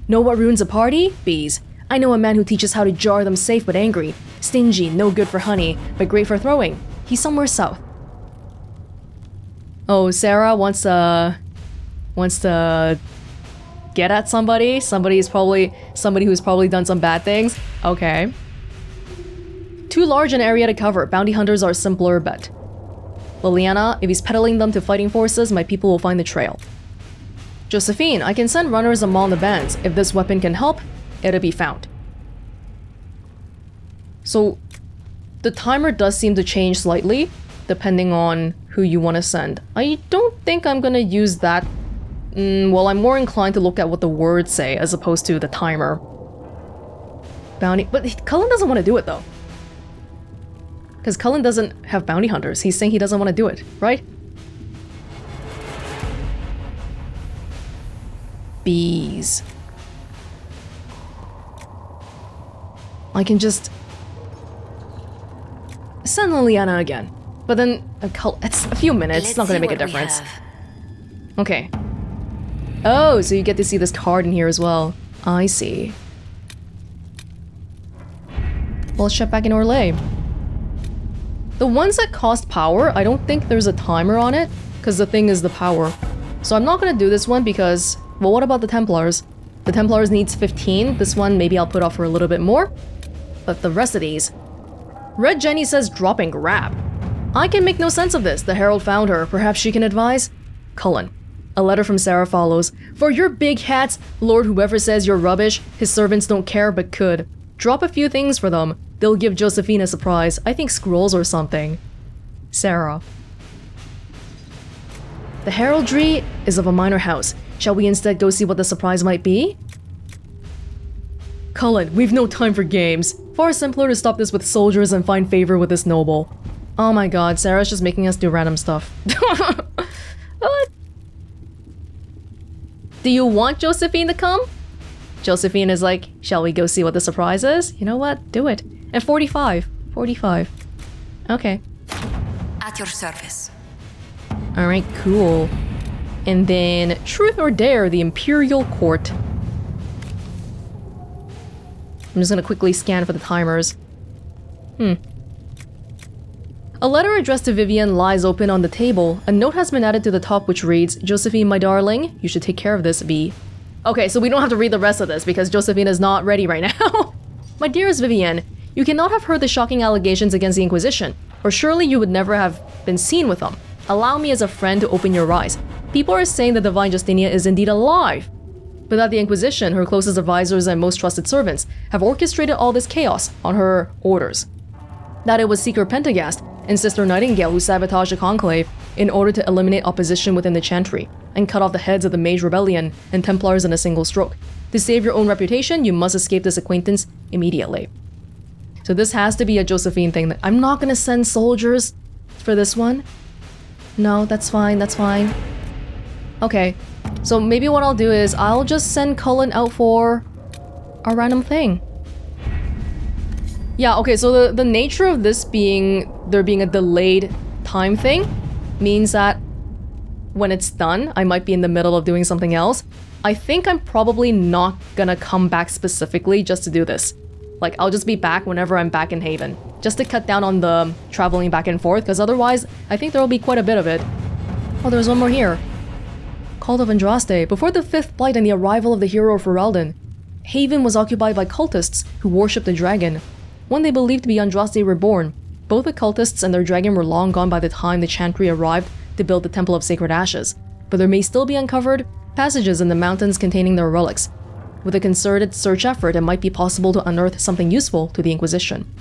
C: Know what ruins a party? Bees. I know a man who teaches how to jar them safe but angry. Stingy, no good for honey, but great for throwing. He's somewhere south. Oh, Sarah wants to get at somebody? Somebody who's probably done some bad things? Okay. Too large an area to cover. Bounty hunters are a simpler bet. Liliana, if he's peddling them to fighting forces, my people will find the trail. Josephine, I can send runners among the bands. If this weapon can help, it'll be found. So, the timer does seem to change slightly, depending on who you want to send. I don't think I'm gonna use that. Well, I'm more inclined to look at what the words say, as opposed to the timer. Bounty... But Cullen doesn't want to do it, though. Because Cullen doesn't have bounty hunters. He's saying he doesn't want to do it, right? Bees. I can just send Liliana again, but then it's a few minutes. It's not going to make a difference. Okay. Oh, so you get to see this card in here as well. I see. Well, let's check back in Orlais. The ones that cost power, I don't think there's a timer on it, because the thing is the power. So I'm not going to do this one because... Well, what about the Templars? The Templars needs 15. This one, maybe I'll put off for a little bit more. But the rest of these... Red Jenny says drop and grab. I can make no sense of this. The Herald found her. Perhaps she can advise? Cullen. A letter from Sarah follows. For your big hats, Lord whoever says you're rubbish, his servants don't care but could. Drop a few things for them. They'll give Josephine a surprise. I think scrolls or something. Sarah. The heraldry is of a minor house. Shall we instead go see what the surprise might be? Cullen, we've no time for games. Far simpler to stop this with soldiers and find favor with this noble. Oh my god, Sarah's just making us do random stuff. What? Do you want Josephine to come? Josephine is like, shall we go see what the surprise is? You know what? Do it. And 45. 45. Okay.
N: At your service.
C: Alright, cool. And then, Truth or Dare, the Imperial Court. I'm just gonna quickly scan for the timers. A letter addressed to Vivienne lies open on the table. A note has been added to the top which reads, Josephine, my darling, you should take care of this, V. Okay, so we don't have to read the rest of this because Josephine is not ready right now. My dearest Vivienne, you cannot have heard the shocking allegations against the Inquisition, or surely you would never have been seen with them. Allow me as a friend to open your eyes. People are saying that Divine Justinia is indeed alive, but that the Inquisition, her closest advisors and most trusted servants, have orchestrated all this chaos on her orders. That it was Seeker Pentagast and Sister Nightingale who sabotaged the Conclave in order to eliminate opposition within the Chantry and cut off the heads of the Mage Rebellion and Templars in a single stroke. To save your own reputation, you must escape this acquaintance immediately. So this has to be a Josephine thing. I'm not gonna send soldiers for this one. No, that's fine, that's fine. Okay, so maybe what I'll do is I'll just send Cullen out for a random thing. Yeah, okay, so the nature of this being, there being a delayed time thing, means that when it's done, I might be in the middle of doing something else. I think I'm probably not gonna come back specifically just to do this. Like, I'll just be back whenever I'm back in Haven, just to cut down on the traveling back and forth, because otherwise, I think there'll be quite a bit of it. Oh, there's one more here. Cult of Andraste. Before the Fifth Blight and the arrival of the hero of Ferelden, Haven was occupied by cultists who worshipped the dragon, one they believed to be Andraste reborn. Both the cultists and their dragon were long gone by the time the Chantry arrived to build the Temple of Sacred Ashes, but there may still be uncovered passages in the mountains containing their relics. With a concerted search effort, it might be possible to unearth something useful to the Inquisition.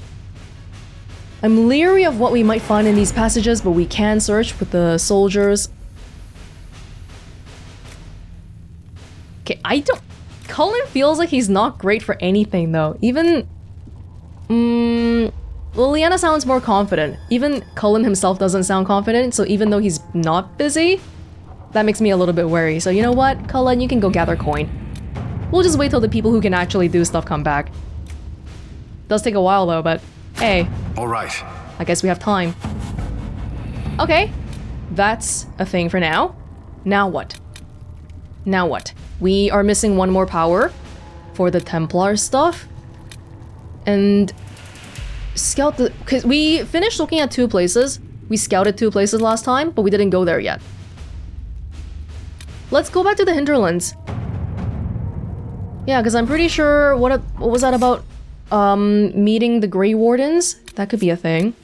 C: I'm leery of what we might find in these passages, but we can search with the soldiers. Okay, I don't... Cullen feels like he's not great for anything, though. Even... Liliana sounds more confident. Even Cullen himself doesn't sound confident, so even though he's not busy, that makes me a little bit wary. So you know what, Cullen, you can go gather coin. We'll just wait till the people who can actually do stuff come back. Does take a while though, but hey.
D: All right.
C: I guess we have time. Okay, that's a thing for now. Now what? Now what? We are missing one more power for the Templar stuff. And scout the... Because we finished looking at 2 places. We scouted 2 places last time, but we didn't go there yet. Let's go back to the hinterlands. Yeah, because I'm pretty sure... What was that about? Meeting the Grey Wardens? That could be a thing.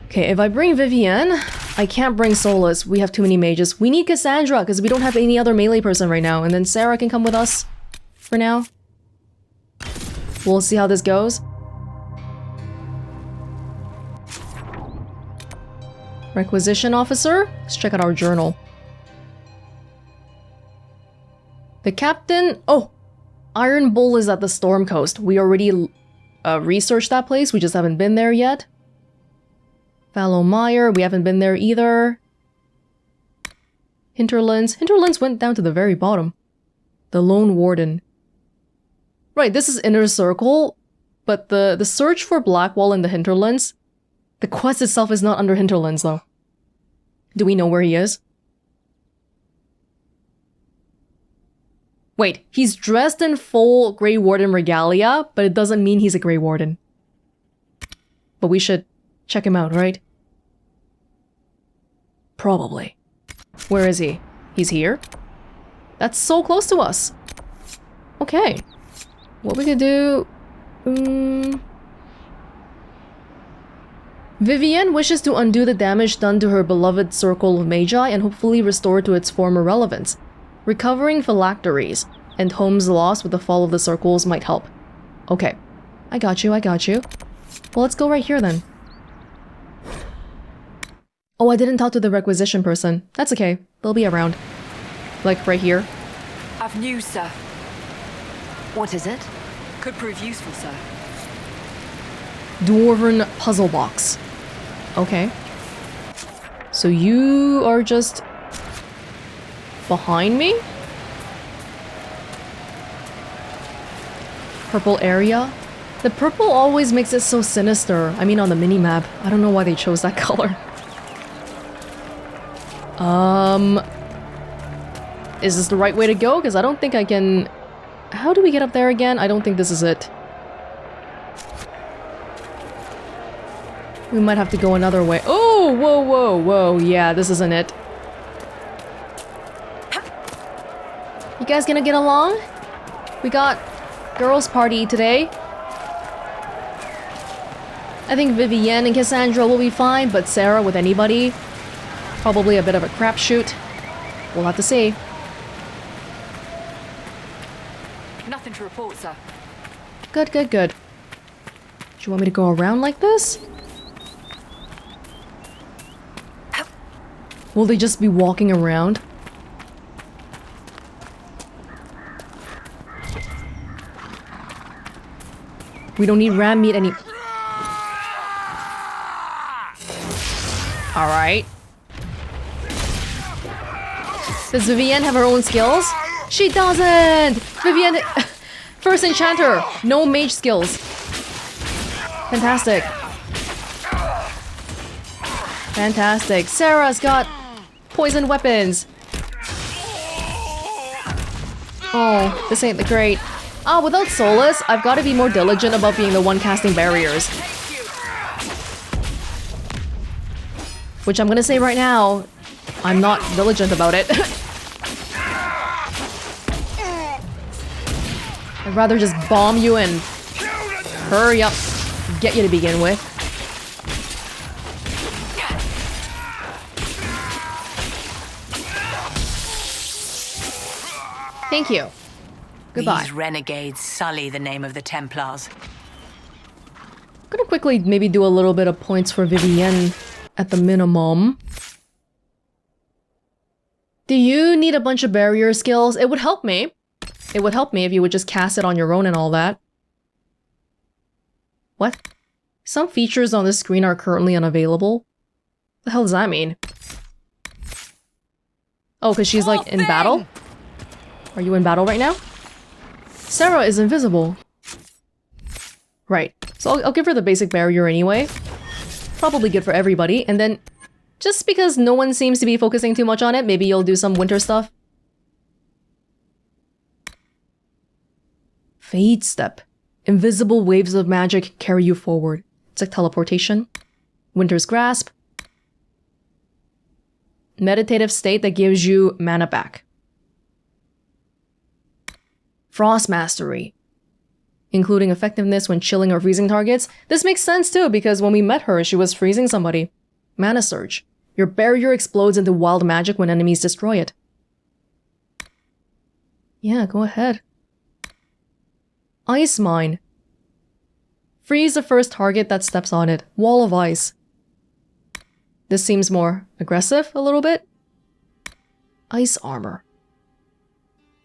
C: Okay, if I bring Vivienne, I can't bring Solus. We have too many mages. We need Cassandra, because we don't have any other melee person right now. And then Sarah can come with us for now. We'll see how this goes. Requisition officer? Let's check out our journal. The captain... Oh! Iron Bull is at the Storm Coast. We already researched that place. We just haven't been there yet. Fallowmire. We haven't been there either. Hinterlands. Hinterlands went down to the very bottom. The Lone Warden. Right, this is Inner Circle, but the search for Blackwall in the Hinterlands, the quest itself is not under Hinterlands, though. Do we know where he is? Wait, he's dressed in full Grey Warden regalia, but it doesn't mean he's a Grey Warden. But we should check him out, right? Probably. Where is he? He's here? That's so close to us. Okay. What we could do... Vivienne wishes to undo the damage done to her beloved Circle of Magi and hopefully restore it to its former relevance. Recovering phylacteries and homes lost with the fall of the circles might help. Okay. I got you, I got you. Well, let's go right here then. Oh, I didn't talk to the requisition person. That's okay. They'll be around. Like, right here.
Q: I've news, sir.
F: What is it?
Q: Could prove useful, sir.
C: Dwarven puzzle box. Okay. So you are just... behind me? Purple area? The purple always makes it so sinister. I mean on the minimap. I don't know why they chose that color. Is this the right way to go? Because I don't think I can... How do we get up there again? I don't think this is it. We might have to go another way. Oh, whoa, whoa, whoa. Yeah, this isn't it. You guys gonna get along? We got girls' party today. I think Vivienne and Cassandra will be fine, but Sarah with anybody, probably a bit of a crapshoot. We'll have to see.
Q: Nothing to report, sir.
C: Good, good, good. Do you want me to go around like this? Will they just be walking around? We don't need ram meat any- Alright. Does Vivienne have her own skills? She doesn't! Vivienne... First enchanter! No mage skills. Fantastic. Fantastic. Sarah's got poison weapons. Oh, this ain't the great. Ah, without Solus, I've got to be more diligent about being the one casting barriers. Which I'm gonna say right now, I'm not diligent about it. I'd rather just bomb you and hurry up, get you to begin with. Thank you. Goodbye.
O: These renegades sully the name of the Templars.
C: I'm gonna quickly maybe do a little bit of points for Vivienne at the minimum. Do you need a bunch of barrier skills? It would help me. It would help me if you would just cast it on your own and all that. What? Some features on this screen are currently unavailable? What the hell does that mean? Oh, because she's like in battle? Are you in battle right now? Sarah is invisible. Right. So I'll give her the basic barrier anyway. Probably good for everybody. And then, just because no one seems to be focusing too much on it, maybe you'll do some winter stuff. Fade step. Invisible waves of magic carry you forward. It's like teleportation. Winter's grasp. Meditative state that gives you mana back. Frost mastery. Including effectiveness when chilling or freezing targets. This makes sense too, because when we met her, she was freezing somebody. Mana surge. Your barrier explodes into wild magic when enemies destroy it. Yeah, go ahead. Ice mine. Freeze the first target that steps on it. Wall of ice. This seems more aggressive a little bit. Ice armor.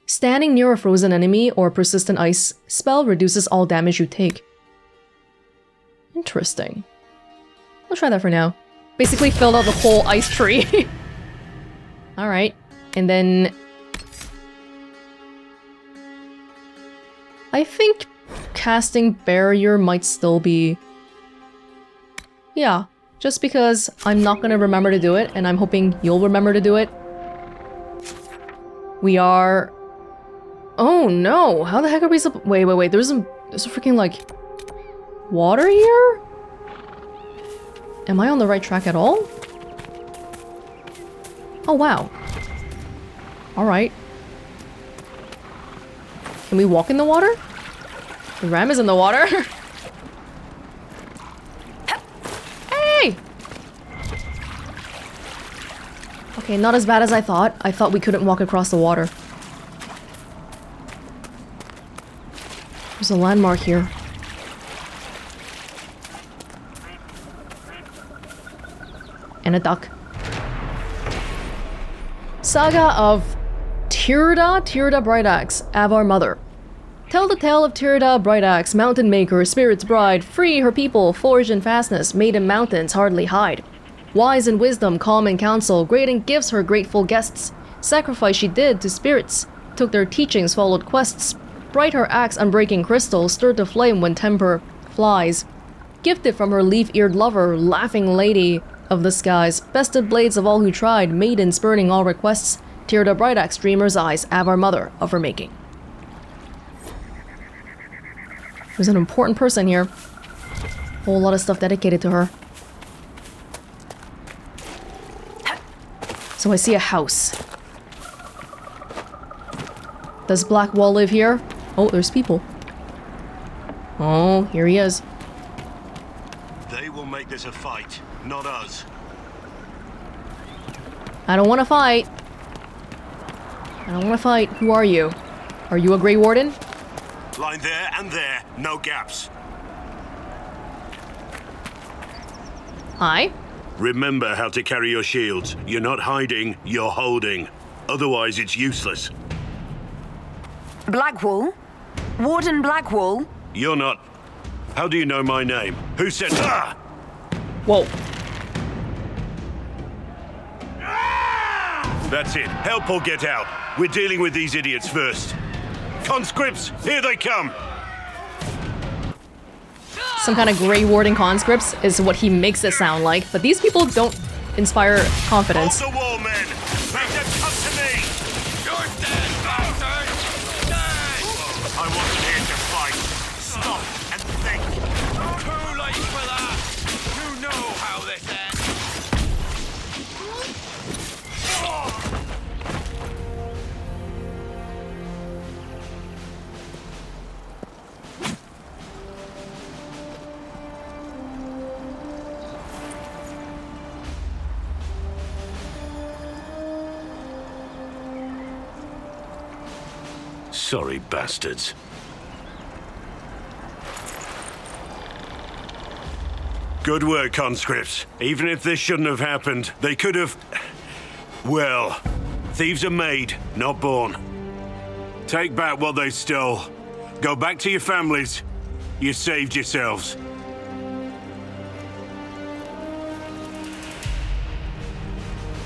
C: Standing near a frozen enemy or persistent ice spell reduces all damage you take. Interesting. I'll try that for now. Basically filled out the whole ice tree. Alright. And then... I think casting barrier might still be... Yeah. Just because I'm not gonna remember to do it, and I'm hoping you'll remember to do it. We are... Oh no! How the heck are we supposed... Wait. There's a freaking, like... water here? Am I on the right track at all? Oh wow. Alright. Can we walk in the water? The ram is in the water. Hey! Okay, not as bad as I thought. I thought we couldn't walk across the water. There's a landmark here. And a duck. Saga of Tirda Brightaxe, Avar Mother. Tell the tale of Tirda Brightaxe, mountain maker, spirit's bride, free her people, forged in fastness, made in mountains hardly hide. Wise in wisdom, calm in counsel, great in gifts her grateful guests. Sacrifice she did to spirits, took their teachings, followed quests. Bright her axe, unbreaking crystal, stirred the flame when temper flies. Gifted from her leaf-eared lover, laughing lady of the skies, bested blades of all who tried, maiden spurning all requests, Tirda Brightaxe, dreamer's eyes, Avar Mother of her making. There's an important person here. Whole lot of stuff dedicated to her. So I see a house. Does Blackwall live here? Oh, there's people. Oh, here he is.
R: They will make this a fight, not us.
C: I don't want to fight. I don't want to fight. Who are you? Are you a Grey Warden?
R: Line there and there, no gaps.
C: Hi.
R: Remember how to carry your shields. You're not hiding, you're holding. Otherwise, it's useless.
F: Blackwall? Warden Blackwall?
R: You're not. How do you know my name? Who said... Ah!
C: Whoa.
R: That's it. Help or get out. We're dealing with these idiots first. Conscripts, here they come!
C: Some kind of Grey Warden conscripts is what he makes it sound like, but these people don't inspire confidence.
R: Hold the wall, men! Make them come to me! You're dead, bastard! Dead! I wasn't here to fight. Stop and think. Too late for that! You know how this ends! Sorry, bastards. Good work, conscripts. Even if this shouldn't have happened, they could have... Well, thieves are made, not born. Take back what they stole. Go back to your families. You saved yourselves.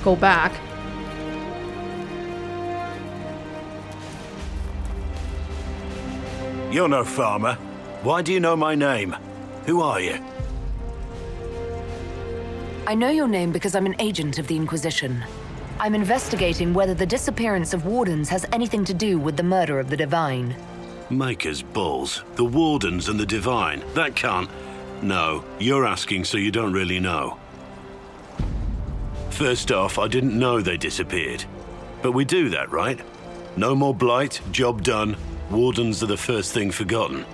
C: Go back.
R: You're no farmer. Why do you know my name? Who are you?
F: I know your name because I'm an agent of the Inquisition. I'm investigating whether the disappearance of Wardens has anything to do with the murder of the Divine.
R: Maker's balls. The Wardens and the Divine. That can't... No, you're asking so you don't really know. First off, I didn't know they disappeared. But we do that, right? No more blight, job done. Wardens are the first thing forgotten.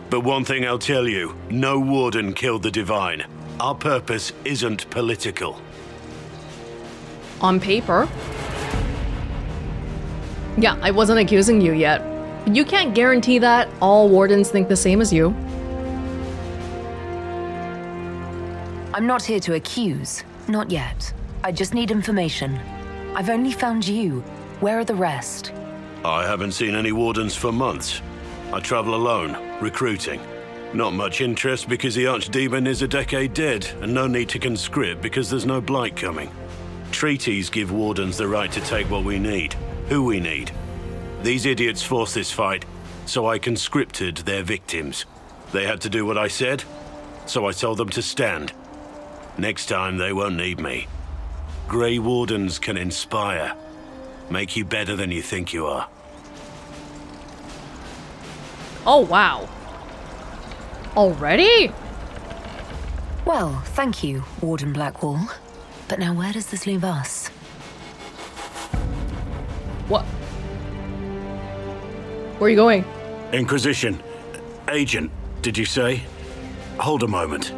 R: But one thing I'll tell you, no Warden killed the Divine. Our purpose isn't political.
C: On paper. Yeah, I wasn't accusing you yet. But you can't guarantee that all Wardens think the same as you.
F: I'm not here to accuse. Not yet. I just need information. I've only found you. Where are the rest?
R: I haven't seen any Wardens for months. I travel alone, recruiting. Not much interest because the Archdemon is a decade dead, and no need to conscript because there's no blight coming. Treaties give Wardens the right to take what we need, who we need. These idiots forced this fight, so I conscripted their victims. They had to do what I said, so I told them to stand. Next time they won't need me. Grey Wardens can inspire. Make you better than you think you are.
C: Oh, wow. Already?
F: Well, thank you, Warden Blackwall. But now where does this leave us?
C: What? Where are you going?
R: Inquisition. Agent, did you say? Hold a moment.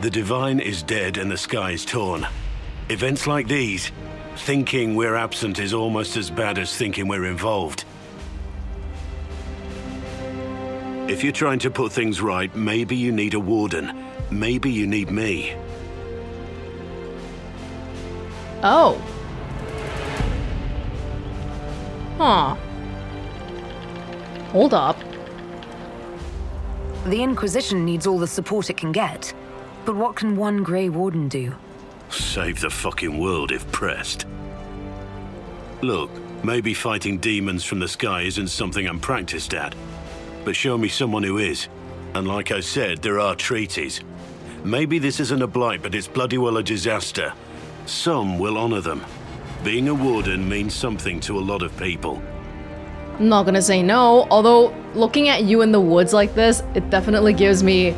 R: The Divine is dead and the sky is torn. Events like these, thinking we're absent is almost as bad as thinking we're involved. If you're trying to put things right, maybe you need a Warden. Maybe you need me.
C: Oh. Huh. Hold up.
F: The Inquisition needs all the support it can get. But what can one Grey Warden do?
R: Save the fucking world if pressed. Look, maybe fighting demons from the sky isn't something I'm practiced at. But show me someone who is. And like I said, there are treaties. Maybe this isn't a blight, but it's bloody well a disaster. Some will honor them. Being a Warden means something to a lot of people.
C: I'm not gonna say no, although looking at you in the woods like this, it definitely gives me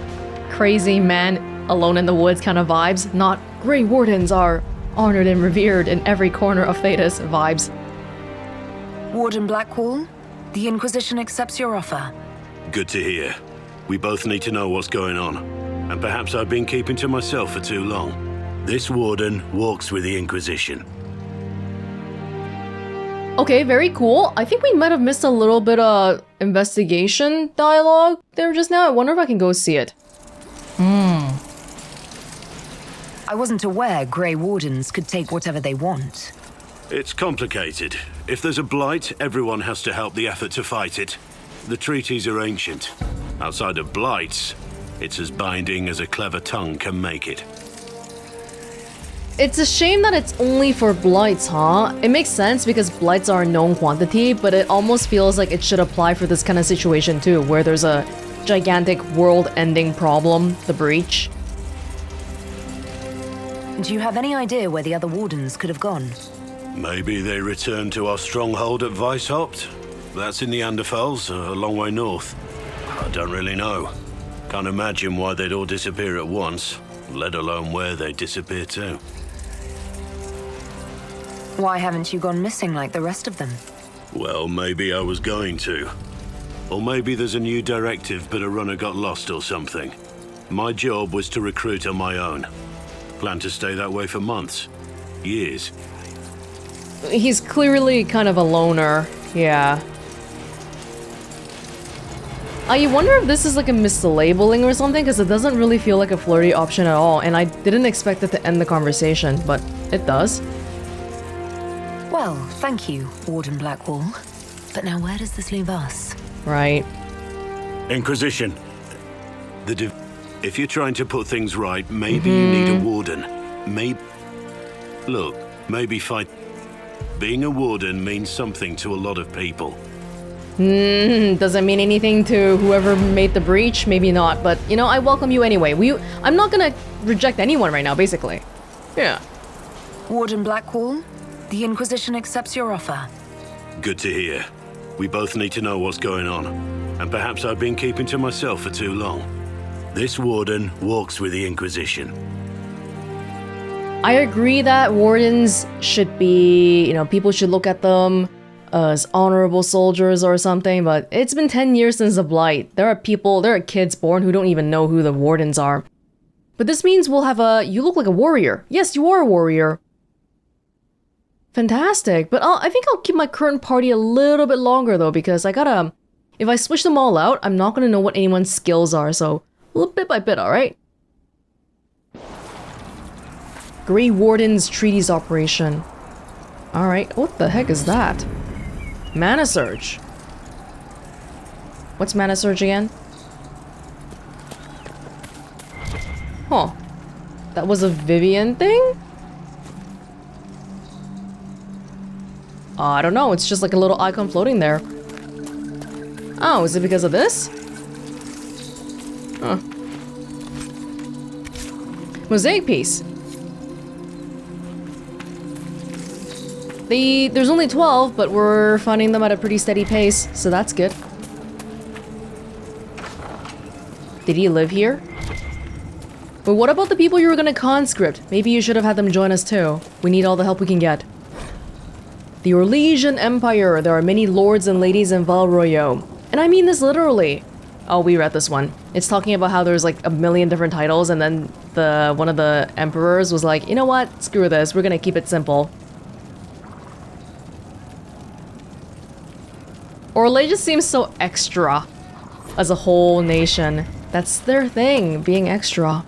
C: crazy man alone in the woods kind of vibes. Not Grey Wardens are honored and revered in every corner of Thedas vibes.
F: Warden Blackwall, the Inquisition accepts your offer.
R: Good to hear. We both need to know what's going on. And perhaps I've been keeping to myself for too long. This Warden walks with the Inquisition.
C: Okay, very cool. I think we might have missed a little bit of investigation dialogue there just now. I wonder if I can go see it.
F: I wasn't aware Grey Wardens could take whatever they want.
R: It's complicated. If there's a blight, everyone has to help the effort to fight it. The treaties are ancient. Outside of blights, it's as binding as a clever tongue can make it.
C: It's a shame that it's only for blights, huh? It makes sense because blights are a known quantity, but it almost feels like it should apply for this kind of situation too, where there's a gigantic world-ending problem, the breach.
F: Do you have any idea where the other Wardens could have gone?
R: Maybe they returned to our stronghold at Weishaupt? That's in the Anderfels, a long way north. I don't really know. Can't imagine why they'd all disappear at once, let alone where they'd disappear to.
F: Why haven't you gone missing like the rest of them?
R: Well, maybe I was going to. Or maybe there's a new directive but a runner got lost or something. My job was to recruit on my own. Plan to stay that way for months. Years.
C: He's clearly kind of a loner. Yeah. I wonder if this is like a mislabeling or something, because it doesn't really feel like a flirty option at all, and I didn't expect it to end the conversation, but it does.
F: Well, thank you, Warden Blackwall. But now where does this leave us?
C: Right.
R: Inquisition. If you're trying to put things right, maybe you need a warden. Maybe fight. Being a warden means something to a lot of people.
C: Doesn't mean anything to whoever made the breach? Maybe not, but you know, I welcome you anyway. I'm not gonna reject anyone right now, basically. Yeah.
F: Warden Blackwall, the Inquisition accepts your offer.
R: Good to hear. We both need to know what's going on. And perhaps I've been keeping to myself for too long. This Warden walks with the Inquisition.
C: I agree that Wardens should be, you know, people should look at them as honorable soldiers or something, but it's been 10 years since the Blight. There are kids born who don't even know who the Wardens are. But this means we'll have you look like a warrior. Yes, you are a warrior. Fantastic, but I think I'll keep my current party a little bit longer though, because if I switch them all out, I'm not gonna know what anyone's skills are, so a little bit by bit, alright? Grey Wardens Treaties Operation. Alright, what the heck is that? Mana Surge. What's Mana Surge again? Huh. That was a Vivienne thing? I don't know, it's just like a little icon floating there. Oh, is it because of this? Huh. Mosaic piece. There's only 12, but we're finding them at a pretty steady pace, so that's good. Did he live here? But what about the people you were gonna conscript? Maybe you should have had them join us too. We need all the help we can get. The Orlesian Empire. There are many lords and ladies in Val Royeaux. And I mean this literally. Oh, we read this one. It's talking about how there's like a million different titles, and then one of the emperors was like, you know what? Screw this. We're gonna keep it simple. Orlesian just seems so extra as a whole nation. That's their thing, being extra.